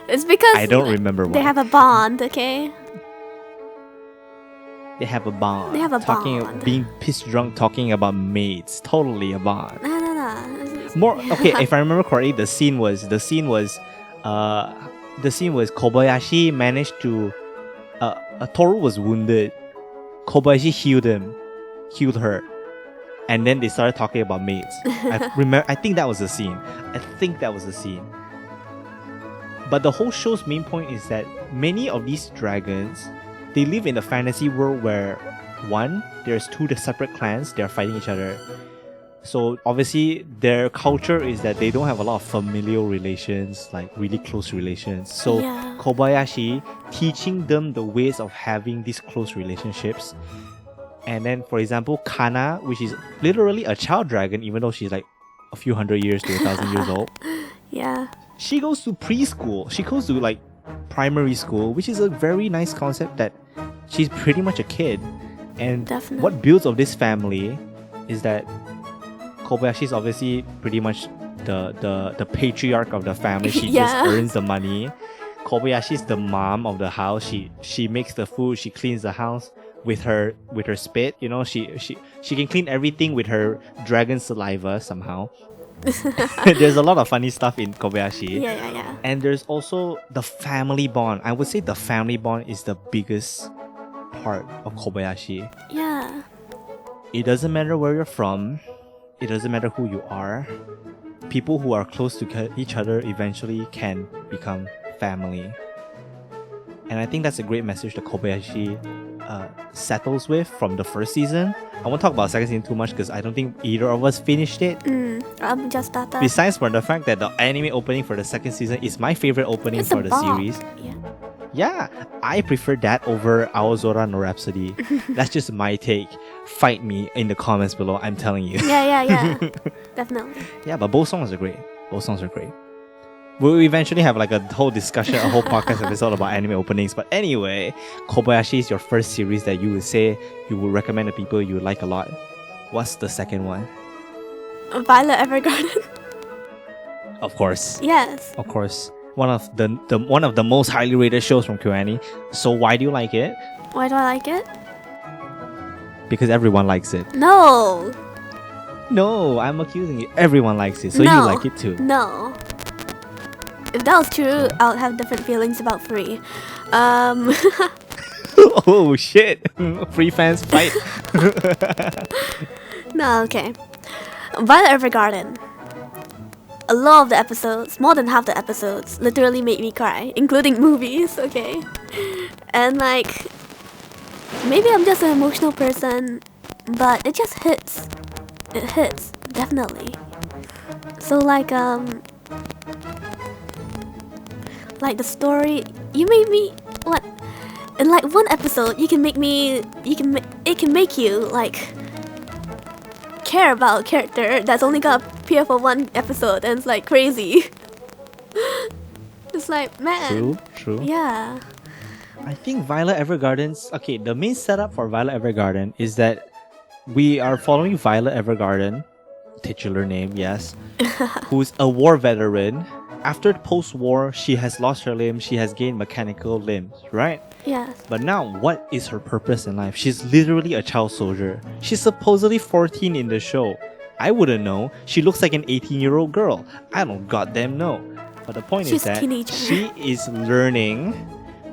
It's because I don't remember why. they have a bond, okay? They have a bond. They have a bond. Being pissed drunk talking about maids. Totally a bond. No. Okay, if I remember correctly, the scene was Kobayashi managed to Toru was wounded. Kobayashi healed her. And then they started talking about maids. I think that was the scene. But the whole show's main point is that many of these dragons, they live in a fantasy world where one, there's two separate clans, they're fighting each other. So obviously their culture is that they don't have a lot of familial relations, like really close relations. So Yeah. Kobayashi teaching them the ways of having these close relationships. And then, for example, Kana, which is literally a child dragon, even though she's like a few hundred years to 1,000 years old. Yeah. She goes to preschool. She goes to like primary school, which is a very nice concept that she's pretty much a kid. And Definitely. what builds of this family is that Kobayashi is obviously pretty much the patriarch of the family. She Yeah. just earns the money. Kobayashi is the mom of the house. She makes the food. She cleans the house with her spit. You know, she can clean everything with her dragon saliva somehow. There's a lot of funny stuff in Kobayashi. Yeah. And there's also the family bond. I would say the family bond is the biggest part of Kobayashi. Yeah. It doesn't matter where you're from. It doesn't matter who you are. People who are close to each other eventually can become family. And I think that's a great message that Kobayashi settles with from the first season. I won't talk about the second season too much because I don't think either of us finished it. I'm just started. Besides for the fact that the anime opening for the second season is my favorite opening It's for a the bomb. series. Yeah. Yeah, I prefer that over Aozora no Rhapsody. That's just my take. Fight me in the comments below, I'm telling you. Yeah. Definitely. Yeah, but both songs are great. We'll eventually have like a whole discussion, a whole podcast episode about anime openings. But anyway, Kobayashi is your first series that you would say you would recommend to people you like a lot. What's the second one? Violet Evergarden. Of course. Yes. Of course. One of the most highly rated shows from KyoAni. So why do you like it? Why do I like it? Because everyone likes it. No. No, I'm accusing you. Everyone likes it, so you No. like it too. No. If that was true, I would have different feelings about Free. Oh shit! Free fans fight. No, okay. Violet Evergarden. A lot of the episodes, more than half the episodes, literally made me cry, including movies, okay? And like, maybe I'm just an emotional person, but it just hits. It hits, definitely. So like the story, you made me, what? In like one episode, it can make you like care about a character that's only gonna appear for one episode, and it's like crazy. It's like, man. True. Yeah. I think Violet Evergarden's okay. The main setup for Violet Evergarden is that we are following Violet Evergarden, titular name, yes, who's a war veteran. After post-war, she has lost her limb. She has gained mechanical limbs, right? Yes. But now, what is her purpose in life? She's literally a child soldier. She's supposedly 14 in the show. I wouldn't know. She looks like an 18-year-old girl. I don't goddamn know. But the point She's is a that teenager. she is learning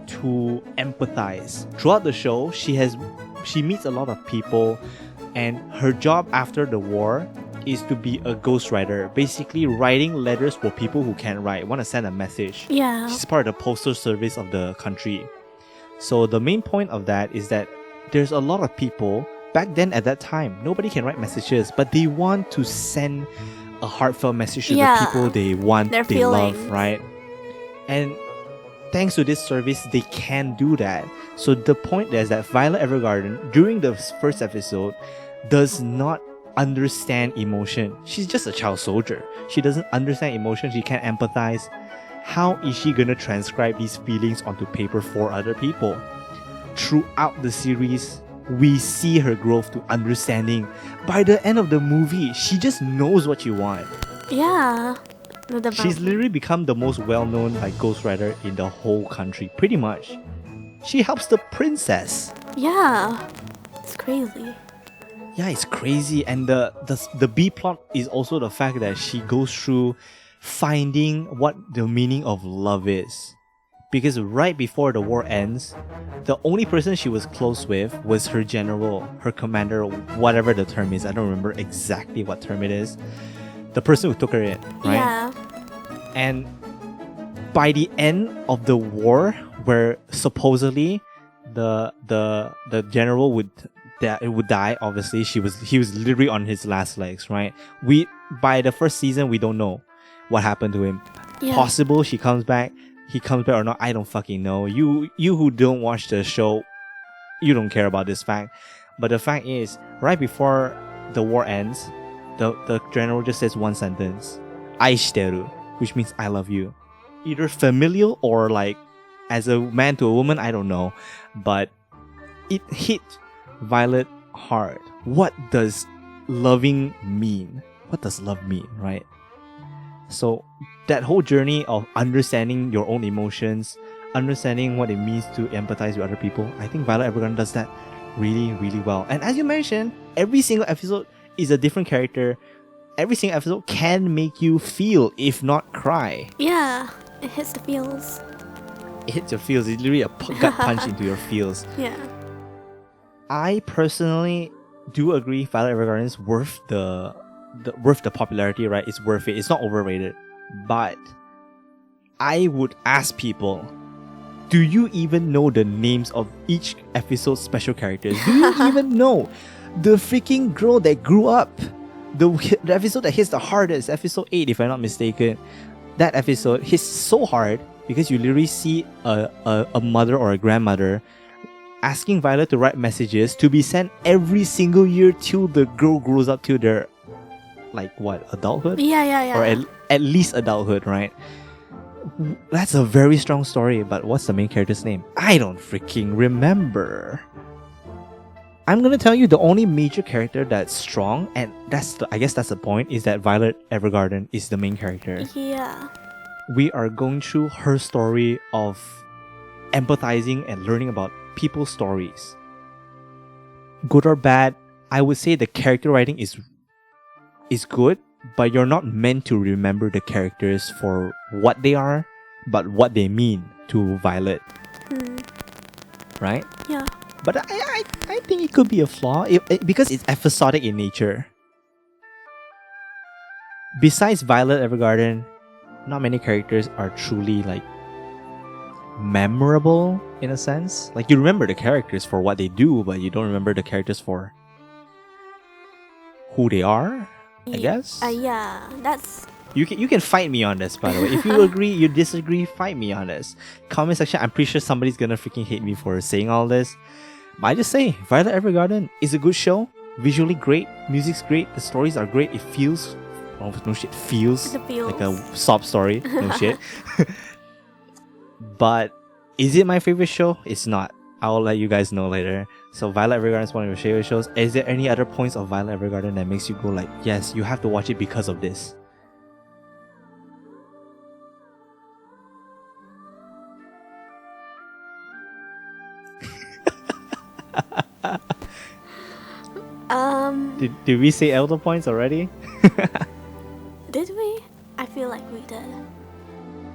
to empathize. Throughout the show, she meets a lot of people, and her job after the war is to be a ghostwriter, basically writing letters for people who can't write, want to send a message. Yeah. She's part of the postal service of the country. So the main point of that is that there's a lot of people back then at that time, nobody can write messages, but they want to send a heartfelt message to the people they want, their they feelings. love, right? And thanks to this service, they can do that. So the point is that Violet Evergarden, during the first episode, does not understand emotion. She's just a child soldier. She doesn't understand emotion. She can't empathize. How is she gonna transcribe these feelings onto paper for other people? Throughout the series, we see her growth to understanding. By the end of the movie, she just knows what you want. Yeah. She's literally become the most well-known ghostwriter in the whole country, pretty much. She helps the princess. Yeah. It's crazy. Yeah, it's crazy. And the B plot is also the fact that she goes through finding what the meaning of love is. Because right before the war ends, the only person she was close with was her general, her commander, whatever the term is. I don't remember exactly what term it is. The person who took her in, right? Yeah. And by the end of the war, where supposedly the general would die, obviously he was literally on his last legs, right? By the first season we don't know what happened to him. Yeah. Possible he comes back or not, I don't fucking know. You who don't watch the show, you don't care about this fact. But the fact is, right before the war ends, the general just says one sentence, "Aishiteru," which means I love you. Either familial or as a man to a woman, I don't know. But it hit Violet hard. What does loving mean? What does love mean, right? So that whole journey of understanding your own emotions, understanding what it means to empathize with other people, I think Violet Evergarden does that really, really well. And as you mentioned, every single episode is a different character. Every single episode can make you feel, if not cry. Yeah. It hits the feels. It hits your feels. It's literally a gut punch into your feels. Yeah. I personally do agree Violet Evergarden is worth the popularity, right? It's worth it. It's not overrated. But I would ask people, do you even know the names of each episode's special characters? Do you even know the freaking girl that grew up? The episode that hits the hardest, episode 8 if I'm not mistaken. That episode hits so hard because you literally see a mother or a grandmother asking Violet to write messages to be sent every single year till the girl grows up to their adulthood? Yeah. Or at least adulthood, right? That's a very strong story, but what's the main character's name? I don't freaking remember. I'm gonna tell you the only major character that's strong, and I guess that's the point, is that Violet Evergarden is the main character. Yeah. We are going through her story of empathizing and learning about people's stories. Good or bad, I would say the character writing is good, but you're not meant to remember the characters for what they are, but what they mean to Violet. Right? Yeah. But I think it could be a flaw because it's episodic in nature. Besides Violet Evergarden, not many characters are truly memorable in a sense. You remember the characters for what they do, but you don't remember the characters for who they are, I guess. Yeah, that's... You can fight me on this, by the way. If you agree, you disagree, fight me on this. Comment section, I'm pretty sure somebody's gonna freaking hate me for saying all this. But I just say, Violet Evergarden is a good show. Visually great, music's great, the stories are great. It feels... Oh, no shit, feels like a sob story. No shit. But is it my favorite show? It's not. I'll let you guys know later. So Violet Evergarden is one of your favorite shows. Is there any other points of Violet Evergarden that makes you go yes, you have to watch it because of this? Did we say elder points already? Did we? I feel like we did.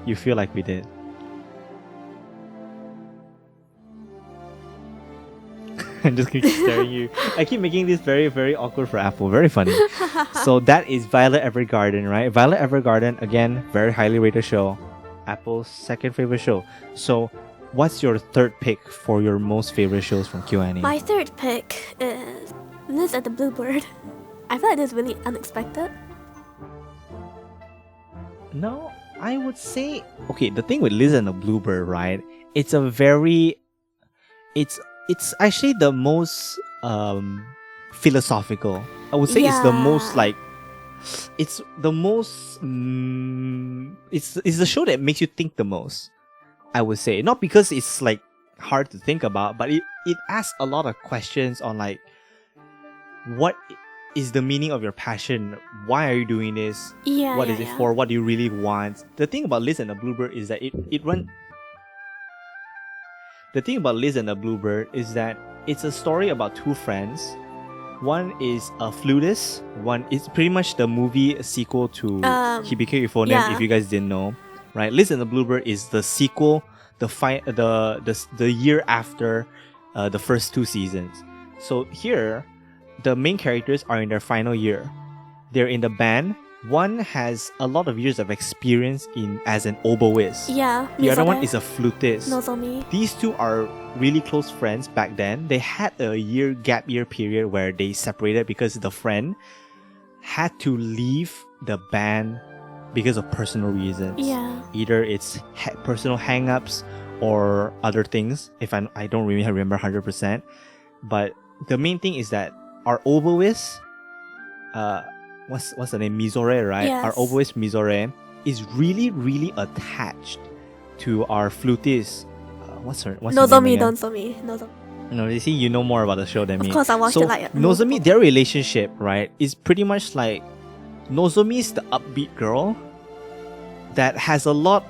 You feel like we did. I'm just keep staring at you. I keep making this very, very awkward for Apple. Very funny. So that is Violet Evergarden, right? Violet Evergarden, again, very highly rated show. Apple's second favorite show. So what's your third pick for your most favorite shows from Kyoto? My third pick is Liz and the Bluebird. I feel like this is really unexpected. No, I would say, okay, the thing with Liz and the Bluebird, right? It's a very, it's actually the most philosophical. I would say it's the most like, it's the most, it's the show that makes you think the most. I would say, not because it's like hard to think about, but it asks a lot of questions on like, what is the meaning of your passion? Why are you doing this? What is it for? What do you really want? The thing about Liz and the Bluebird is that The thing about Liz and the Bluebird is that it's a story about two friends. One is a flutist. One is pretty much the movie sequel to Hibike Euphonium, if you guys didn't know. Right? Liz and the Bluebird is the sequel, the year after the first two seasons. So here, the main characters are in their final year. They're in the band. One has a lot of years of experience as an oboist. Yeah. The other one is a flutist. Nozomi. These two are really close friends back then. They had a gap year period where they separated because the friend had to leave the band because of personal reasons. Yeah. Either it's personal hang-ups or other things. If I don't really remember 100%. But the main thing is that our oboist, what's the name? Mizore, right? Yes. Our oboist Mizore is really, really attached to our flutist. What's her Nozomi, name again? Nozomi. No, you see, you know more about the show than me. Of course, I watched it like Nozomi, their relationship, right, is pretty much like Nozomi's the upbeat girl that has a lot.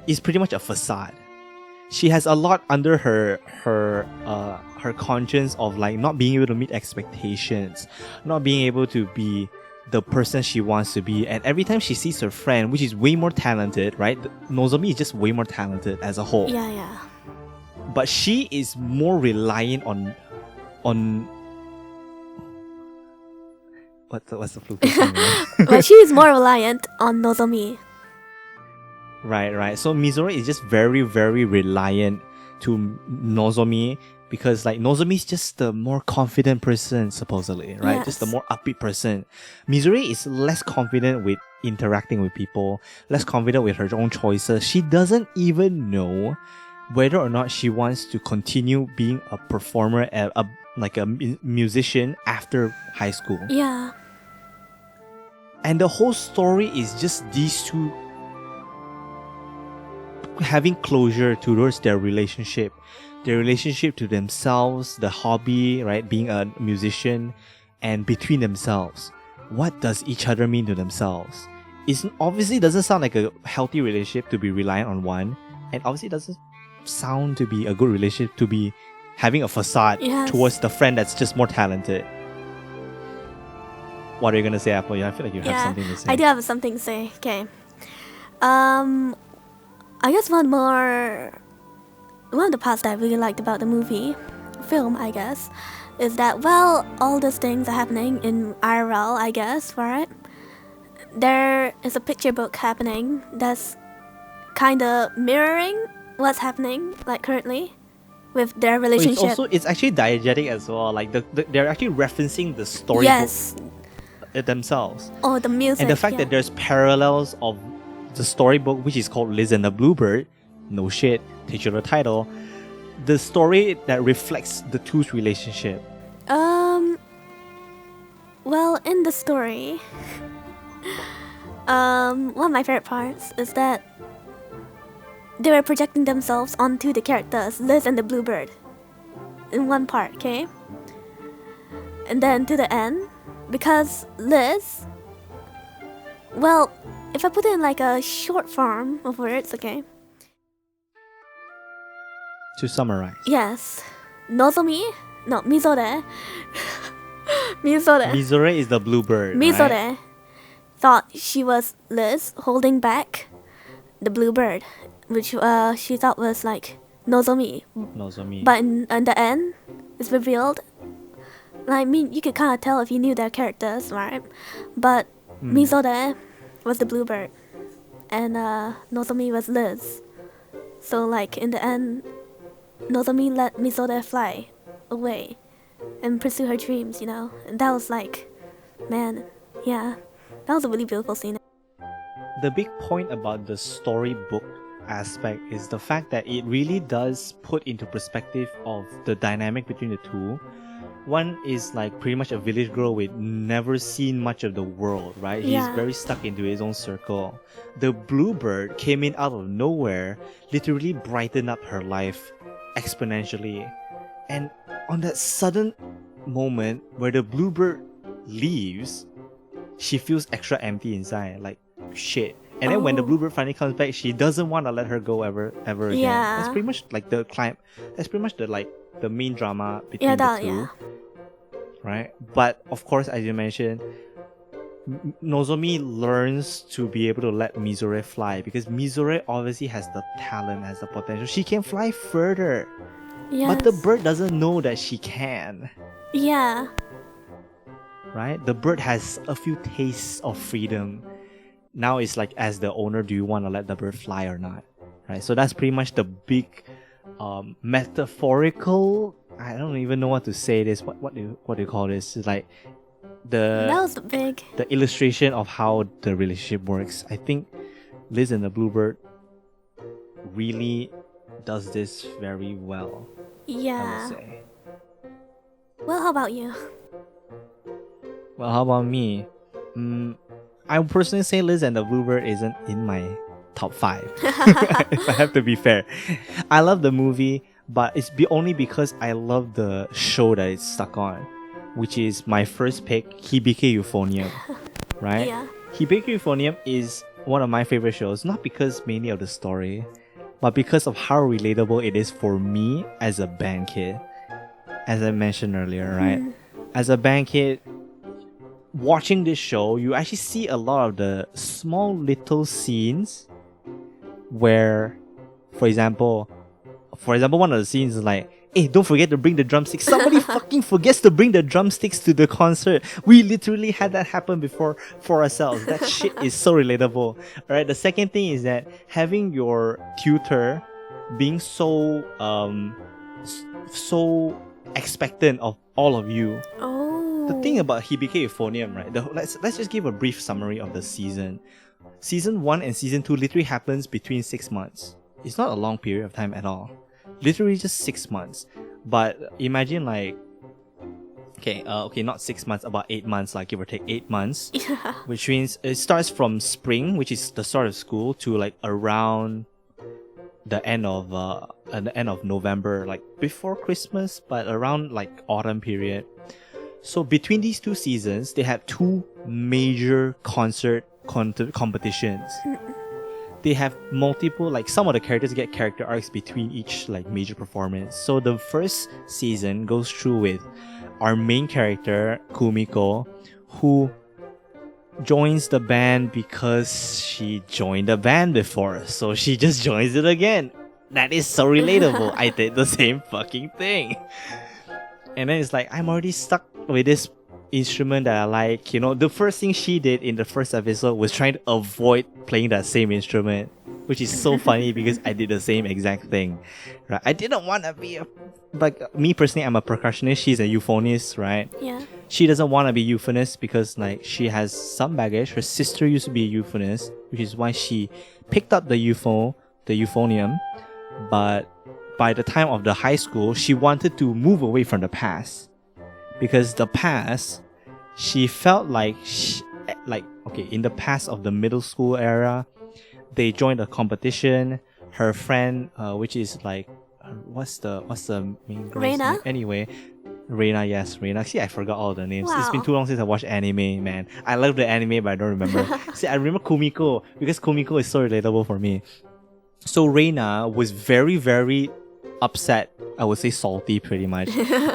Is pretty much a facade. She has a lot under her conscience of like not being able to meet expectations, not being able to be the person she wants to be. And every time she sees her friend, which is way more talented, right? Nozomi is just way more talented as a whole. Yeah. But she is more reliant on what's the fluke thing, right? But she is more reliant on Nozomi. Right. So Mizore is just very, very reliant to Nozomi because like Nozomi is just the more confident person, supposedly, right? Yes. Just the more upbeat person. Mizore is less confident with interacting with people, less confident with her own choices. She doesn't even know whether or not she wants to continue being a performer, like a musician after high school. Yeah. And the whole story is just these two having closure towards their relationship to themselves, the hobby, right, being a musician, and between themselves. What does each other mean to themselves? It obviously doesn't sound like a healthy relationship to be reliant on one, and obviously doesn't sound to be a good relationship to be having a facade towards the friend that's just more talented. What are you gonna say, Apple? I feel like you have something to say. I do have something to say. Okay. I guess one of the parts that I really liked about the film, I guess, is that, well, all these things are happening in IRL, I guess, right? There is a picture book happening that's kind of mirroring what's happening, like, currently with their relationship. It's actually diegetic as well. Like, they're actually referencing the storybook themselves. Oh, the music. And the fact that there's parallels of the storybook, which is called Liz and the Bluebird, no shit, titular title, the story that reflects the two's relationship. Well, in the story, one of my favorite parts is that they were projecting themselves onto the characters, Liz and the Bluebird, in one part, okay? And then to the end, because Liz, well, if I put it in like a short form of words, okay? To summarize. Yes. Nozomi no, Mizore. Mizore. Mizore is the bluebird, right? Mizore thought she was Liz holding back the bluebird, which she thought was like Nozomi. Nozomi. But in the end, it's revealed. I mean, you could kind of tell if you knew their characters, right? But Mizore was the bluebird, and Nozomi was Liz. So like in the end, Nozomi let Mizore fly away and pursue her dreams, you know. And that was like, man, yeah, that was a really beautiful scene. The big point about the storybook aspect is the fact that it really does put into perspective of the dynamic between the two. One is like pretty much a village girl with never seen much of the world, right? Yeah. He's very stuck into his own circle. The bluebird came in out of nowhere, literally brightened up her life exponentially. And on that sudden moment where the bluebird leaves, she feels extra empty inside, like shit. And then when the bluebird finally comes back, she doesn't want to let her go ever again. Yeah. That's pretty much like the climb. That's pretty much the main drama between the two, right? But of course, as you mentioned, Nozomi learns to be able to let Mizore fly because Mizore obviously has the talent, has the potential. She can fly further, but the bird doesn't know that she can. Yeah. Right? The bird has a few tastes of freedom. Now it's like, as the owner, do you want to let the bird fly or not? Right? So that's pretty much the big metaphorical. I don't even know what to say this. What do you call this? It's like That was big. the illustration of how the relationship works. I think Liz and the Bluebird really does this very well. Yeah. I would say. Well, how about you? Well, how about me? I would personally say Liz and the Bluebird isn't in my top 5. If I have to be fair. I love the movie, but it's only because I love the show that it's stuck on, which is my first pick, Hibike Euphonium. Right? Yeah. Hibike Euphonium is one of my favorite shows, not because mainly of the story, but because of how relatable it is for me as a band kid. As I mentioned earlier, right? As a band kid, watching this show, you actually see a lot of the small little scenes where, for example, one of the scenes is like, hey, don't forget to bring the drumsticks. Somebody fucking forgets to bring the drumsticks to the concert. We literally had that happen before for ourselves. That shit is so relatable. Alright, the second thing is that having your tutor being so expectant of all of you. Oh. The thing about Hibike Euphonium, right? Let's just give a brief summary of the season. Season 1 and Season 2 literally happens between 6 months. It's not a long period of time at all. Literally just 6 months. But imagine like, okay, not 6 months, about 8 months, like give or take 8 months. Yeah. Which means it starts from spring, which is the start of school, to like around the end of November, like before Christmas, but around like autumn period. So between these two seasons, they have two major concert competitions. They have multiple, like some of the characters get character arcs between each like major performance. So the first season goes through with our main character, Kumiko, who joins the band because she joined the band before. So she just joins it again. That is so relatable. I did the same fucking thing. And then it's like, I'm already stuck with this instrument that I like. You know, the first thing she did in the first episode was trying to avoid playing that same instrument, which is so funny because I did the same exact thing. Right? I didn't want to be like, me personally, I'm a percussionist. She's a euphonist, right? Yeah. She doesn't want to be euphonist because like she has some baggage. Her sister used to be a euphonist, which is why she picked up the euphonium. But by the time of the high school, she wanted to move away from the past. Because the past, she felt like, in the past of the middle school era, they joined a competition. Her friend, which is like, what's the main girl's Reina? name? Anyway, Reina, yes, Reina. See, I forgot all the names. Wow. It's been too long since I watched anime, man. I love the anime, but I don't remember. See, I remember Kumiko, because Kumiko is so relatable for me. So Reina was very, very upset, I would say salty pretty much,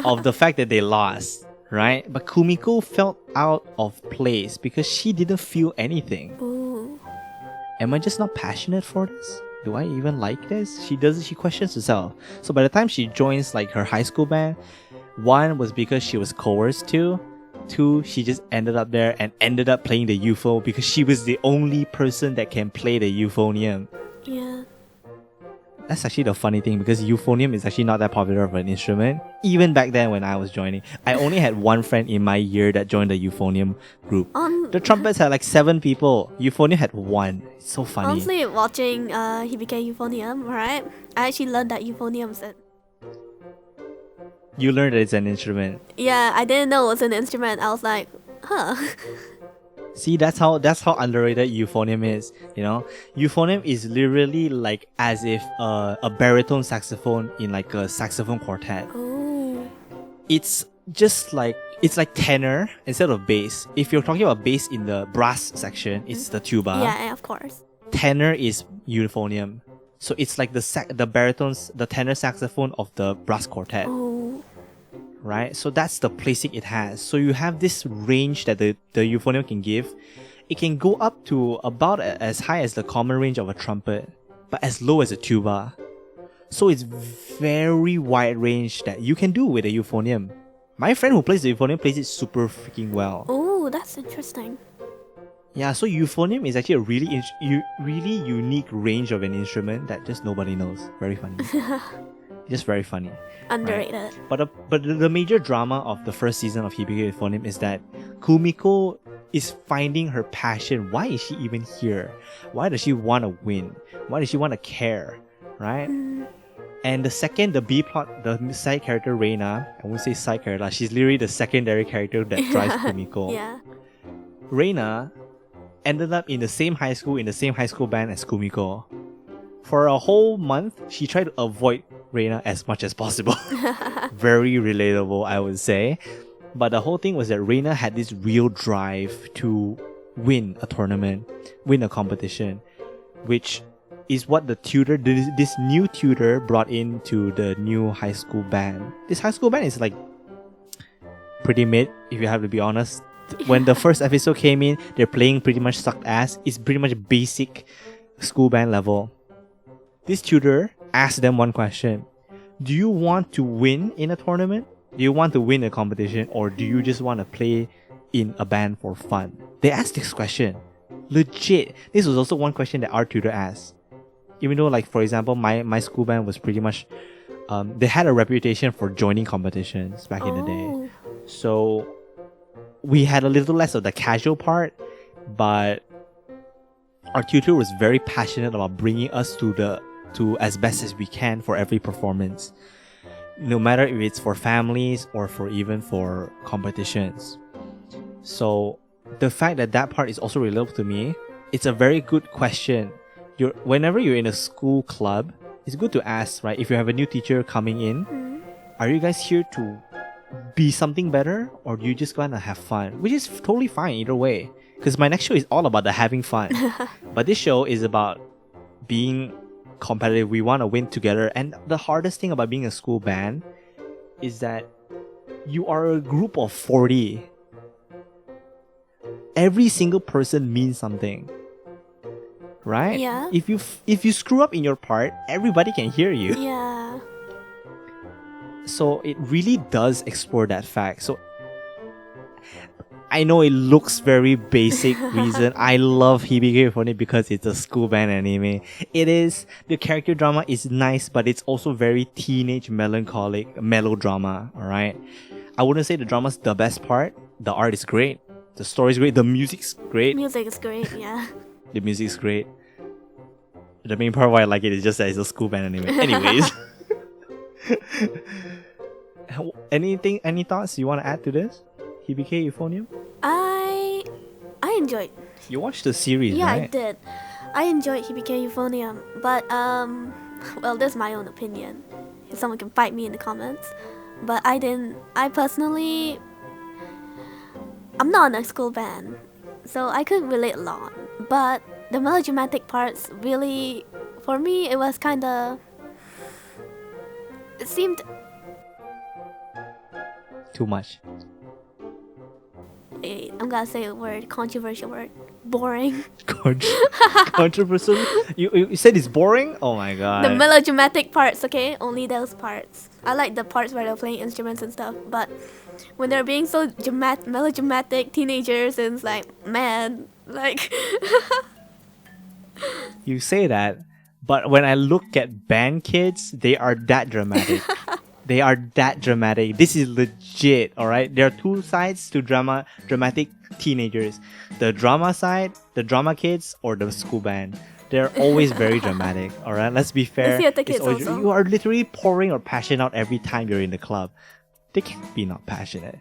of the fact that they lost, right? But Kumiko felt out of place because she didn't feel anything. Ooh. Am I just not passionate for this? Do I even like this? She questions herself. So by the time she joins like her high school band, one was because she was coerced to. Two, she just ended up there and ended up playing the UFO because she was the only person that can play the euphonium. Yeah. That's actually the funny thing because euphonium is actually not that popular of an instrument. Even back then when I was joining, I only had one friend in my year that joined the euphonium group. The trumpets had like 7 people. Euphonium had 1. It's so funny. Honestly, watching Hibike Euphonium, right? I actually learned that euphoniums. You learned that it's an instrument. Yeah, I didn't know it was an instrument. I was like, huh. See, that's how underrated euphonium is. You know, euphonium is literally like as if a baritone saxophone in like a saxophone quartet. Oh. It's just like tenor instead of bass. If you're talking about bass in the brass section, it's the tuba. Yeah, of course. Tenor is euphonium. So it's like the tenor saxophone of the brass quartet. Oh. Right? So that's the placing it has. So you have this range that the euphonium can give. It can go up to about as high as the common range of a trumpet, but as low as a tuba. So it's very wide range that you can do with a euphonium. My friend who plays the euphonium plays it super freaking well. Oh, that's interesting. Yeah, so euphonium is actually a really unique range of an instrument that just nobody knows. Very funny. Just very funny. Underrated. Right? But the major drama of the first season of Hibike Euphonium is that Kumiko is finding her passion. Why is she even here? Why does she want to win? Why does she want to care? Right? And the B plot, the side character Reina, I won't say side character, she's literally the secondary character that drives Kumiko. Yeah. Reina ended up in the same high school band as Kumiko. For a whole month, she tried to avoid Reina as much as possible. Very relatable, I would say. But the whole thing was that Reina had this real drive to win a tournament, win a competition, which is what this new tutor brought into the new high school band. This high school band is like pretty mid, if you have to be honest. When the first episode came in, they're playing pretty much sucked ass. It's pretty much basic school band level. This tutor asked them one question. Do you want to win in a tournament? Do you want to win a competition? Or do you just want to play in a band for fun? They asked this question. Legit. This was also one question that our tutor asked. Even though, like, for example, my school band was pretty much... they had a reputation for joining competitions back in the day. So we had a little less of the casual part, but our tutor was very passionate about bringing us to as best as we can for every performance, no matter if it's for families or even for competitions. So the fact that part is also relatable to me, it's a very good question. Whenever you're in a school club, it's good to ask, right? If you have a new teacher coming in, are you guys here to be something better, or do you just want to have fun? Which is totally fine either way, because my next show is all about the having fun. But this show is about being competitive. We want to win together. And the hardest thing about being a school band is that you are a group of 40. Every single person means something, right? Yeah. If you screw up in your part, everybody can hear you. Yeah. So it really does explore that fact. So I know it looks very basic reason. I love Hibike Euphonium because it's a school band anime. It is. The character drama is nice, but it's also very teenage melancholic melodrama, alright? I wouldn't say the drama's the best part. The art is great. The story's great. The music's great. Music is great, yeah. The music's great. The main part why I like it is just that it's a school band anime. Anyways. Any thoughts you want to add to this? Hibike Euphonium? I enjoyed. You watched the series, Yeah, right? I did. I enjoyed Hibike Euphonium, but well, that's my own opinion. If someone can fight me in the comments, but I didn't. I personally, I'm not in a school band, so I couldn't relate a lot. But the melodramatic parts really, for me, it was kind of. It seemed Too much. I'm gonna say a word, controversial word. Boring. Controversial. You said it's boring? Oh my god. The melodramatic parts, okay? Only those parts. I like the parts where they're playing instruments and stuff, but when they're being so melodramatic teenagers, and it's like, man, like. You say that, but when I look at band kids, they are that dramatic. They are that dramatic. This is legit, alright? There are two sides to dramatic teenagers. The drama side, the drama kids, or the school band. They're always very dramatic, alright? Let's be fair. The theater It's kids always- also. You are literally pouring your passion out every time you're in the club. They can't be not passionate,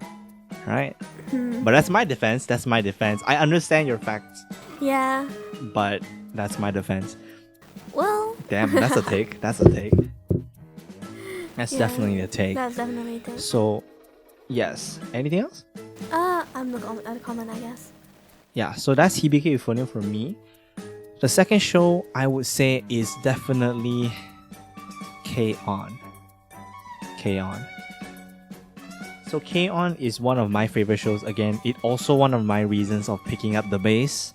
right? But that's my defense. That's my defense. I understand your facts, Yeah. but that's my defense. Well. Damn, that's a take. That's a take. That's Yeah, definitely a take. That's definitely a take. So, yes. Anything else? I'm not gonna comment, I guess. Yeah, so that's Hibike Euphonium for me. The second show I would say is definitely K-On! K-On! So K-On! Is one of my favorite shows. Again, it also one of my reasons of picking up the bass,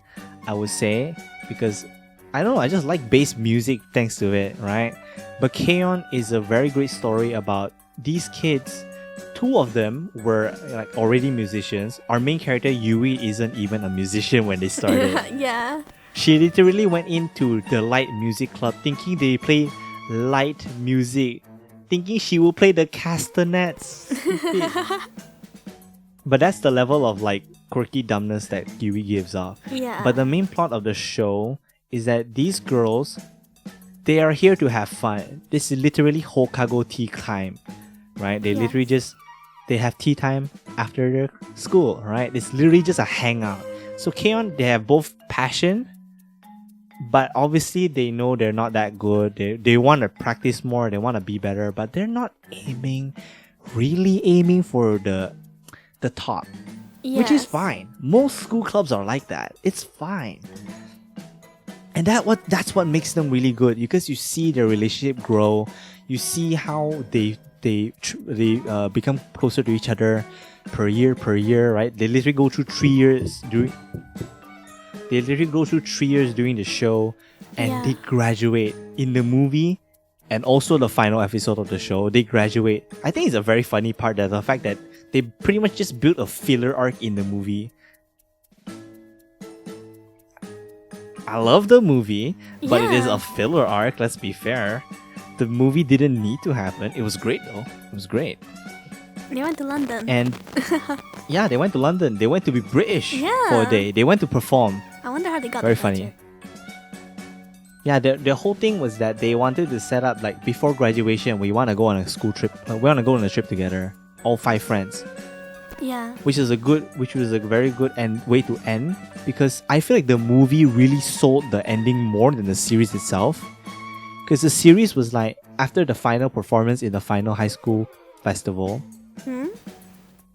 I would say, because I don't know, I just like bass music thanks to it, right? But K-On! Is a very great story about these kids. Two of them were like already musicians. Our main character Yui isn't even a musician when they started. Yeah. She literally went into the light music club thinking they play light music, thinking she will play the castanets. Stupid. But that's the level of like quirky dumbness that Yui gives off. Yeah. But the main plot of the show is that these girls, they are here to have fun. This is literally Hokago tea time, right? They Yes. literally they have tea time after their school, right? It's literally just a hangout. So K-On! They have both passion, but obviously they know they're not that good. They want to practice more, they want to be better, but they're not really aiming for the top. Which is Yes. fine. Most school clubs are like that. It's fine. And that's what makes them really good, because you see their relationship grow. You see how they become closer to each other per year, right? They literally go through 3 years during the show, and Yeah. they graduate in the movie, and also the final episode of the show. They graduate. I think it's a very funny part, that the fact that they pretty much just built a filler arc in the movie. I love the movie, but it is Yeah. a filler arc, let's be fair. The movie didn't need to happen. It was great though. It was great. They went to London. And yeah, they went to London. They went to be British Yeah. for a day. They went to perform. I wonder how they got Very the funny. budget. Yeah, the whole thing was that they wanted to set up like before graduation, we want to go on a school trip. We want to go on a trip together, all 5 friends, Yeah. which was a very good way to end, because I feel like the movie really sold the ending more than the series itself. Because the series was like after the final performance in the final high school festival,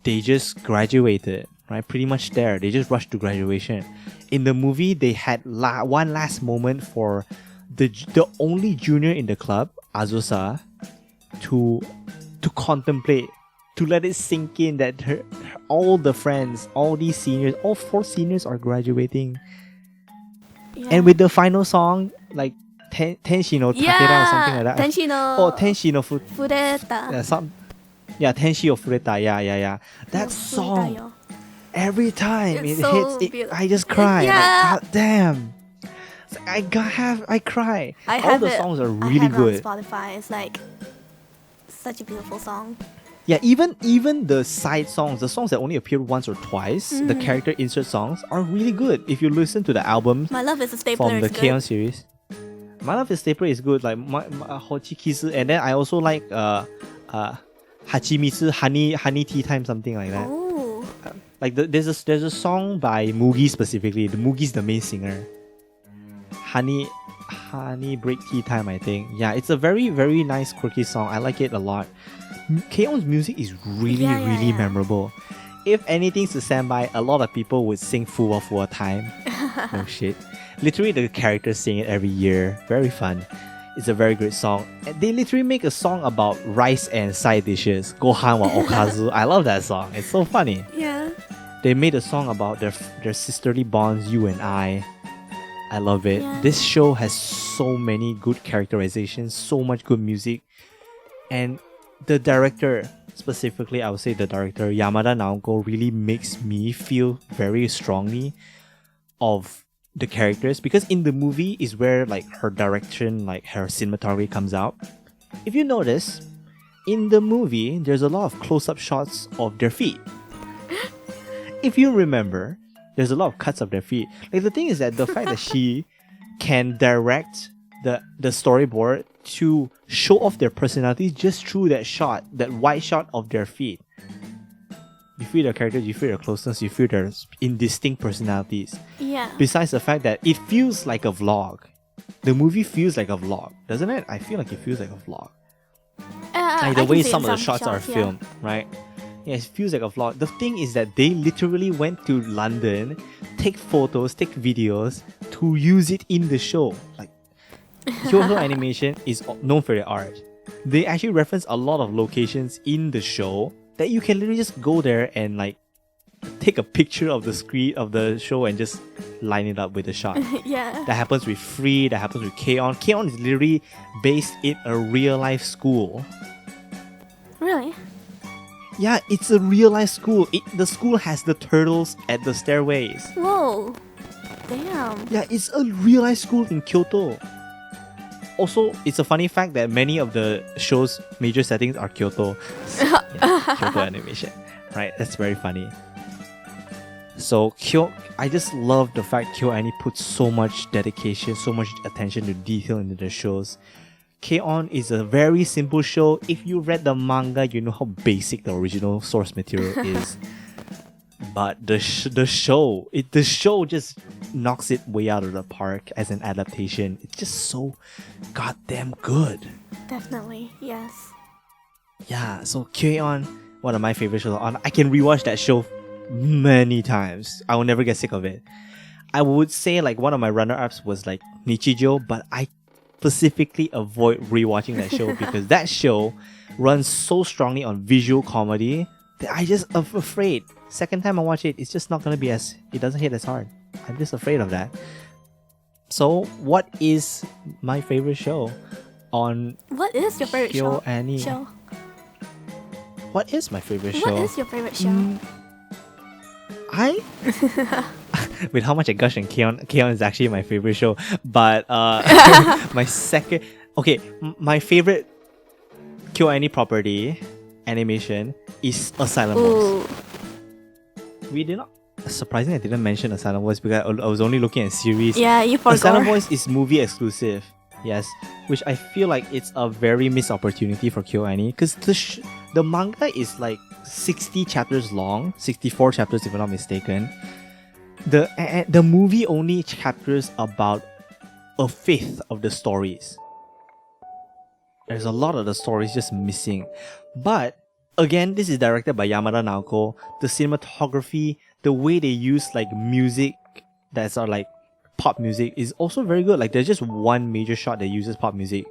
they just graduated, right? Pretty much there. They just rushed to graduation. In the movie, they had one last moment for the only junior in the club, Azusa, to contemplate, to let it sink in that all the friends, all these seniors, all 4 seniors are graduating. Yeah. And with the final song, like Tenshi no Takera or something like that. Tenshi no. Oh, Tenshi no Fureta. Tenshi o Fureta. Yeah. That No, song, Fureta yo. every time It's it so hits, beautiful. I just cry. Yeah. Like, God damn. It's like, I cry. I All have the it. songs are I really have good. it on Spotify. It's like such a beautiful song. Yeah, even the side songs, the songs that only appear once or twice, the character insert songs are really good. If you listen to the albums My Love is a Stapler. from the is good. K-On! Series. My Love is Stapler is good, like Hochi Kisu, and then I also like Hachimitsu Honey Tea Time, something like that. Oh. Like there's a song by Mugi specifically. The Mugi's the main singer. Honey Break Tea Time, I think. Yeah, it's a very, very nice quirky song. I like it a lot. K-On!'s music is really, Yeah, yeah, really yeah. memorable. If anything's to stand by, a lot of people would sing Fuwa Time. No shit. Literally, the characters sing it every year. Very fun. is a very great song. And they literally make a song about rice and side dishes. Gohan wa okazu. I love that song. It's so funny. Yeah. They made a song about their sisterly bonds, you and I. I love it. Yeah. This show has so many good characterizations, so much good music. And the director, specifically, I would say the director, Yamada Naoko, really makes me feel very strongly of the characters, because in the movie is where like her direction, like her cinematography comes out. If you notice, in the movie, there's a lot of close-up shots of their feet. If you remember, there's a lot of cuts of their feet. Like the thing is that the fact that she can direct the storyboard to show off their personalities just through that shot, that wide shot of their feet. You feel their characters, you feel their closeness, you feel their indistinct personalities. Yeah. Besides the fact that it feels like a vlog. The movie feels like a vlog, doesn't it? I feel like it feels like a vlog. Like the way some of the shots are filmed, right? Yeah, it feels like a vlog. The thing is that they literally went to London, take photos, take videos to use it in the show. Like, Kyoto Animation is known for their art. They actually reference a lot of locations in the show that you can literally just go there and like take a picture of the screen of the show and just line it up with the shot. Yeah. That happens with Free, that happens with K-On! K-On! Is literally based in a real life school. Really? Yeah, it's a real life school. The school has the turtles at the stairways. Whoa. Damn. Yeah, it's a real life school in Kyoto. Also, it's a funny fact that many of the show's major settings are Kyoto. Yeah, Kyoto Animation. Right, that's very funny. So, I just love the fact Kyoto Ani puts so much dedication, so much attention to detail into the shows. K-On! Is a very simple show. If you read the manga, you know how basic the original source material is. But the show just knocks it way out of the park as an adaptation. It's just so goddamn good. Definitely, yes. Yeah, so K-On! One of my favorite shows. I can rewatch that show many times. I will never get sick of it. I would say like one of my runner-ups was like Nichijou, but I specifically avoid rewatching that show because that show runs so strongly on visual comedy that I just am afraid. Second time I watch it, it's just not gonna be it doesn't hit as hard. I'm just afraid of that. So, what is my favorite show on What is your favorite Kyoto Ani? show? What is my favorite show? What is your favorite show? With how much I gush on K-On! Is actually my favorite show. But my second... Okay, my favorite Kyoto Ani property, animation, is Asylum Voice. We did not... Surprisingly, I didn't mention Asylum Voice because I was only looking at series. Yeah, you forgot. Asylum Voice is movie exclusive. Yes, which I feel like it's a very missed opportunity for Kyoto Ani because the manga is like 60 chapters long, 64 chapters if I'm not mistaken. The movie only chapters about a fifth of the stories. There's a lot of the stories just missing. But again, this is directed by Yamada Naoko. The cinematography, the way they use like music that's like pop music is also very good. Like there's just one major shot that uses pop music.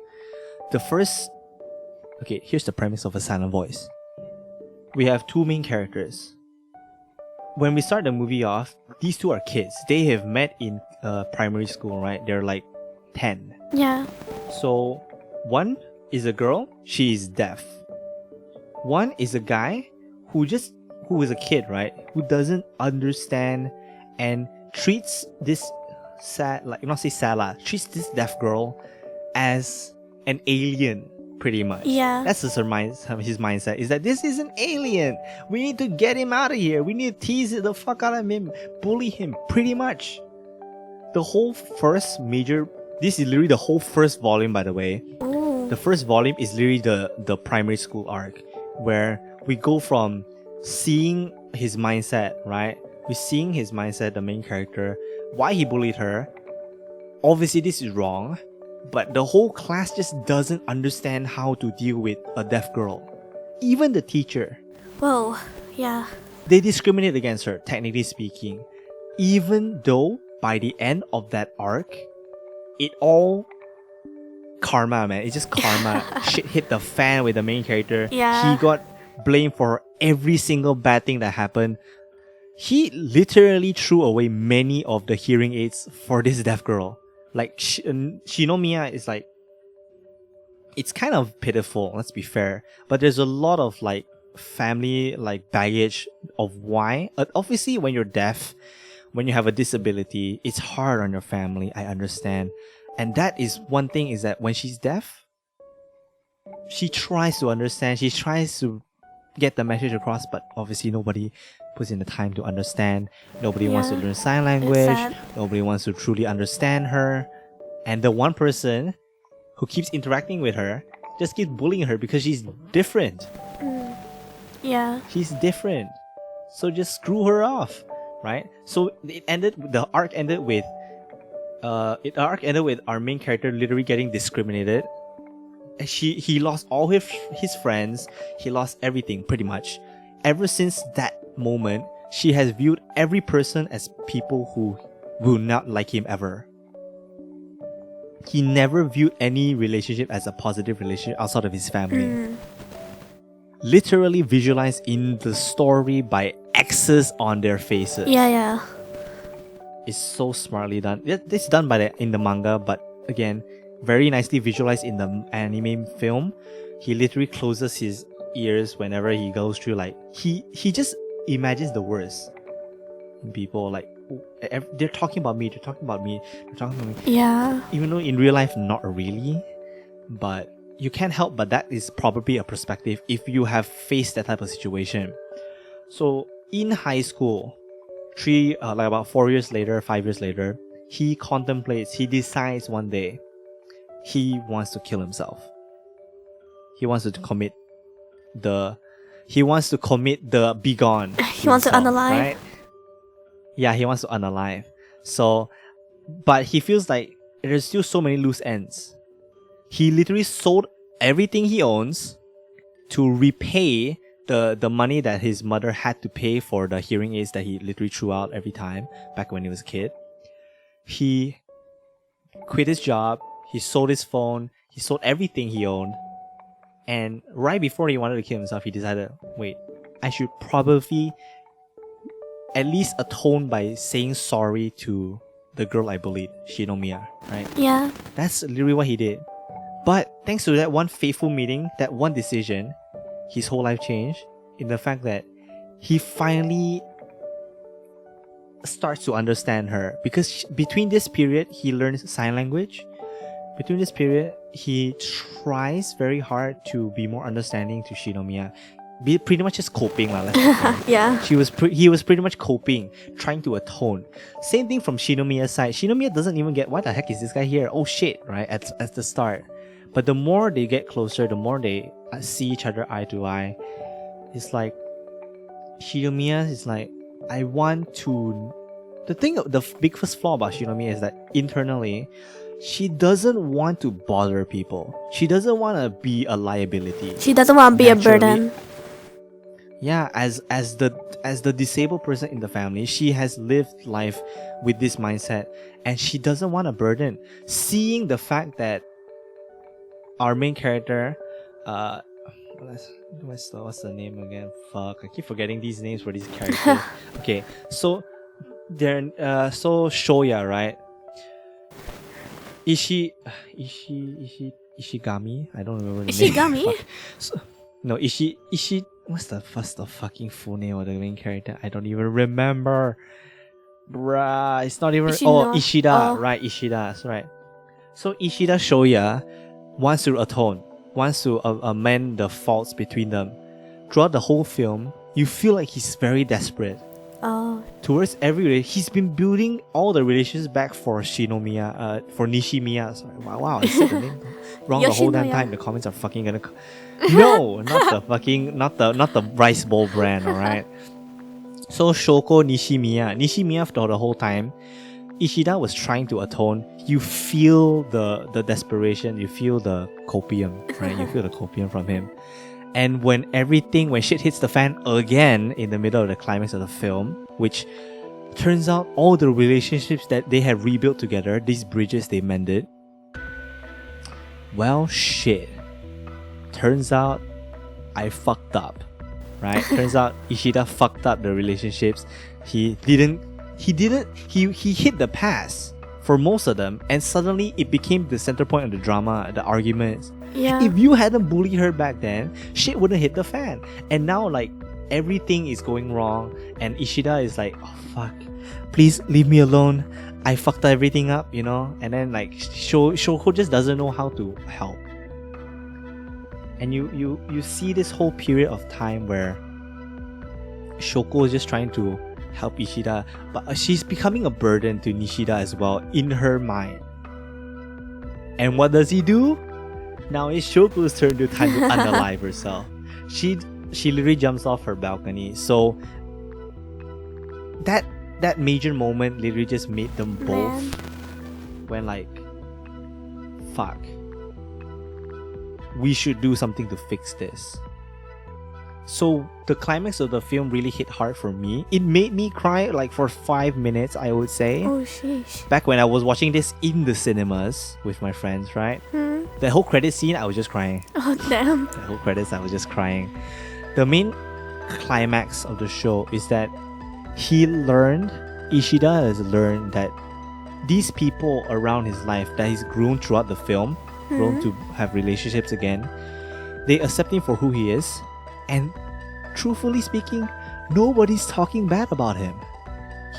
Okay, here's the premise of Asylum Voice. We have two main characters. When we start the movie off, these two are kids. They have met in primary school, right? They're like 10. Yeah. So, one is a girl, she is deaf. One is a guy who is a kid, right? Who doesn't understand and treats this treats this deaf girl as an alien, pretty much. Yeah. That's his mindset, is that this is an alien. We need to get him out of here. We need to tease the fuck out of him, bully him, pretty much. The whole first this is literally the whole first volume, by the way. Ooh. The first volume is literally the primary school arc, where we go from seeing his mindset, right? We're seeing his mindset, the main character, why he bullied her. Obviously, this is wrong, but the whole class just doesn't understand how to deal with a deaf girl. Even the teacher. Whoa, yeah. They discriminate against her, technically speaking. Even though, by the end of that arc, it all karma, man. It's just karma. Shit hit the fan with the main character. Yeah. He got blamed for every single bad thing that happened. He literally threw away many of the hearing aids for this deaf girl. Like, Shinomiya is like, it's kind of pitiful, let's be fair. But there's a lot of like family like baggage of why. Obviously, when you're deaf, when you have a disability, it's hard on your family. I understand. And that is one thing, is that when she's deaf, she tries to understand. She tries to get the message across, but obviously nobody puts in the time to understand. Nobody wants to learn sign language. Nobody wants to truly understand her. And the one person who keeps interacting with her just keeps bullying her because she's different. Yeah. She's different. So just screw her off, right? So the arc ended with our main character literally getting discriminated. He lost all his friends. He lost everything pretty much. Ever since that moment, she has viewed every person as people who will not like him ever. He never viewed any relationship as a positive relationship outside of his family. Literally visualized in the story by X's on their faces. Yeah. It's so smartly done. It's done in the manga, but again, very nicely visualized in the anime film. He literally closes his ears whenever he goes through, like, he just imagines the worst in people. Like, they're talking about me. Yeah. Even though in real life, not really. But you can't help but that is probably a perspective if you have faced that type of situation. So in high school, about 4 years later, 5 years later, he decides one day he wants to kill himself. He wants to commit the begone. He wants to unalive. Right? Yeah, he wants to unalive. So, but he feels like there's still so many loose ends. He literally sold everything he owns to repay the money that his mother had to pay for the hearing aids that he literally threw out every time back when he was a kid. He quit his job. He sold his phone. He sold everything he owned. And right before he wanted to kill himself, he decided, wait, I should probably at least atone by saying sorry to the girl I bullied, Shinomiya, right? Yeah. That's literally what he did. But thanks to that one fateful meeting, that one decision, his whole life changed in the fact that he finally starts to understand her. Because between this period, he learns sign language. Between this period, he tries very hard to be more understanding to Shinomiya. Pretty much just coping, let's say. Yeah. He was pretty much coping, trying to atone. Same thing from Shinomiya's side. Shinomiya doesn't even get, why the heck is this guy here? Oh shit, right? At the start. But the more they get closer, the more they see each other eye to eye. It's like, Shinomiya is like, I want to... The biggest flaw about Shinomiya is that internally, she doesn't want to bother people. She doesn't want to be a liability. She doesn't want to be a burden. Yeah, as the disabled person in the family, she has lived life with this mindset, and she doesn't want a burden. Seeing the fact that our main character, what's the name again? Fuck, I keep forgetting these names for these characters. Okay, so Shoya, right? Ishigami? I don't remember the name. Ishigami? No, what's the fucking full name of the main character? I don't even remember. Bruh, it's not even... Ishida. Right, Ishida. That's right. So Ishida Shoya wants to atone, wants to amend the faults between them. Throughout the whole film, you feel like he's very desperate. Towards he's been building all the relations back for Shinomiya, for Nishimiya. Sorry, wow, I said the name wrong the whole damn time. The comments are fucking gonna... No, not the rice bowl brand, alright? So Shoko Nishimiya for the whole time, Ishida was trying to atone. You feel the desperation, you feel the copium, right? You feel the copium from him. And when shit hits the fan again in the middle of the climax of the film, which turns out all the relationships that they had rebuilt together, these bridges they mended, well, shit. Turns out I fucked up, right? Turns out Ishida fucked up the relationships. He hit the pass for most of them, and suddenly it became the center point of the drama, the arguments. Yeah. If you hadn't bullied her back then, shit wouldn't hit the fan. And now, like, everything is going wrong, and Ishida is like, oh fuck, please leave me alone. I fucked everything up, you know? And then, like, Shoko just doesn't know how to help. And you see this whole period of time where Shoko is just trying to help Ishida, but she's becoming a burden to Nishida as well in her mind. And what does he do? Now it's Shoko's turn to time to unalive herself. She literally jumps off her balcony. So that major moment literally just made them both when like, fuck, we should do something to fix this. So the climax of the film really hit hard for me. It made me cry like for 5 minutes, I would say. Oh sheesh. Back when I was watching this in the cinemas with my friends, right? The whole credit scene, I was just crying. Oh damn. The whole credits, I was just crying. The main climax of the show is that Ishida has learned that these people around his life that he's grown throughout the film, grown to have relationships again, they accept him for who he is. And truthfully speaking, nobody's talking bad about him.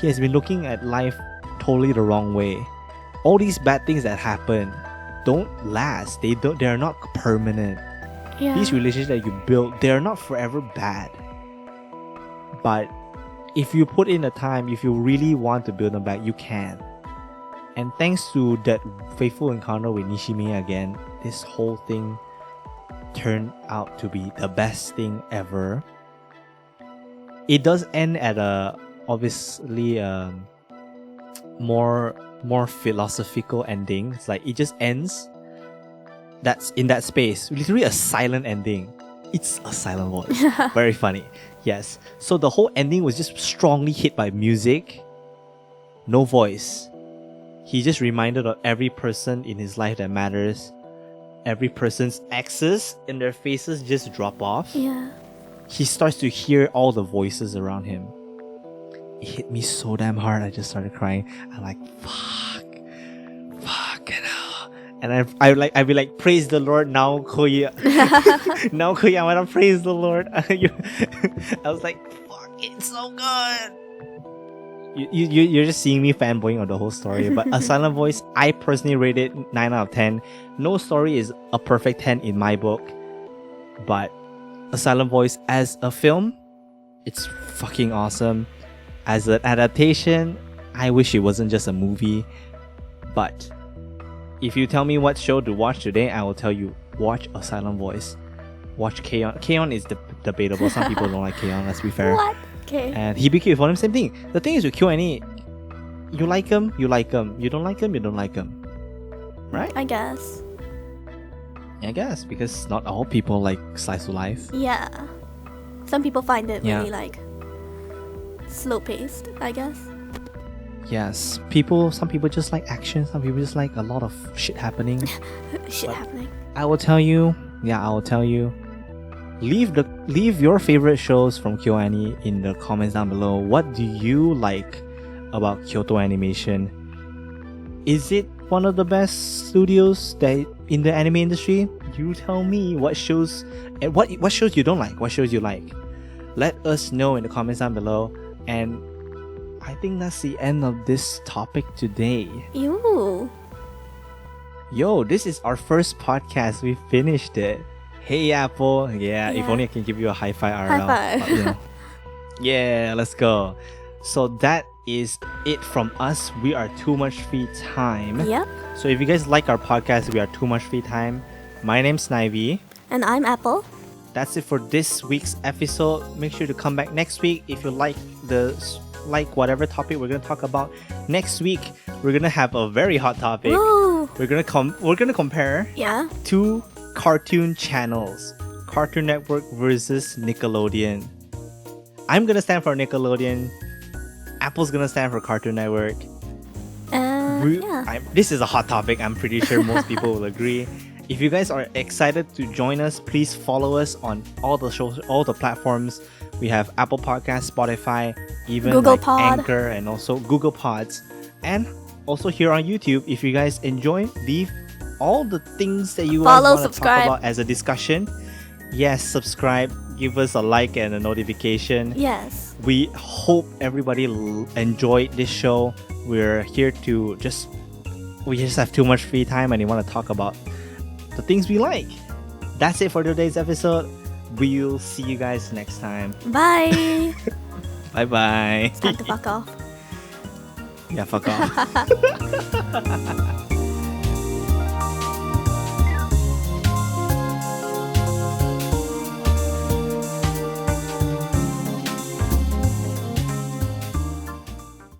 He has been looking at life totally the wrong way. All these bad things that happen don't last. They are not permanent. Yeah. These relationships that you build, they are not forever bad. But if you put in the time, if you really want to build them back, you can. And thanks to that faithful encounter with Nishimiya again, this whole thing turned out to be the best thing ever. It does end at a obviously more philosophical ending. It's like it just ends. That's in that space. Literally a silent ending. It's a silent voice. Very funny. Yes. So the whole ending was just strongly hit by music. No voice. He just reminded of every person in his life that matters. Every person's exes and their faces just drop off. Yeah. He starts to hear all the voices around him. It hit me so damn hard. I just started crying. I'm like, fucking hell. And I'd be like, praise the Lord now, Koya. Now, Koya, I wanna praise the Lord. I was like, fuck, it's so good. You're just seeing me fanboying on the whole story. But A Silent Voice, I personally rate it 9 out of 10. No story is a perfect 10 in my book. But A Silent Voice as a film, it's fucking awesome. As an adaptation, I wish it wasn't just a movie. But if you tell me what show to watch today, I will tell you, watch A Silent Voice. Watch K-On! K-On! Is debatable. Some people don't like K-On!, let's be fair. What? Okay. And Hibiki for him, same thing. The thing is with Kyoto, you like him, you like him. You don't like him, you don't like him. Right? I guess. I guess, because not all people like slice of life. Yeah. Some people find it Yeah. really like slow paced, I guess. Yes. Some people just like action, some people just like a lot of shit happening. Shit But- happening. I will tell you, leave your favorite shows from KyoAni in the comments down below. What do you like about Kyoto Animation? Is it one of the best studios that in the anime industry? You tell me what shows and what shows you don't like, what shows you like. Let us know in the comments down below. And I think that's the end of this topic today. Ew. Yo, this is our first podcast. We finished it. Hey Apple. Yeah, if Yeah. only I can give you a high five IRL. High five. But, you know. Yeah, let's go. So that is it from us. We are Too Much Free Time. Yep. So if you guys like our podcast, we are Too Much Free Time. My name's Snivy. And I'm Apple. That's it for this week's episode. Make sure to come back next week if you like whatever topic we're gonna talk about. Next week we're gonna have a very hot topic. Woo. We're gonna compare Yeah. two cartoon channels, Cartoon Network versus Nickelodeon. I'm gonna stand for Nickelodeon. Apple's gonna stand for Cartoon Network. Yeah. This is a hot topic. I'm pretty sure most people will agree. If you guys are excited to join us, please follow us on all the platforms. We have Apple Podcasts, Spotify, even Google like Pod. Anchor, and also Google Pods, and also here on YouTube. If you guys enjoy, leave all the things that you guys Follow, want to talk subscribe. about as a discussion. Yes, subscribe, give us a like and a notification. Yes. We hope everybody enjoyed this show. We're here to we just have too much free time and we want to talk about the things we like. That's it for today's episode. We'll see you guys next time. Bye. Bye bye. It's time to fuck off. Yeah, fuck off.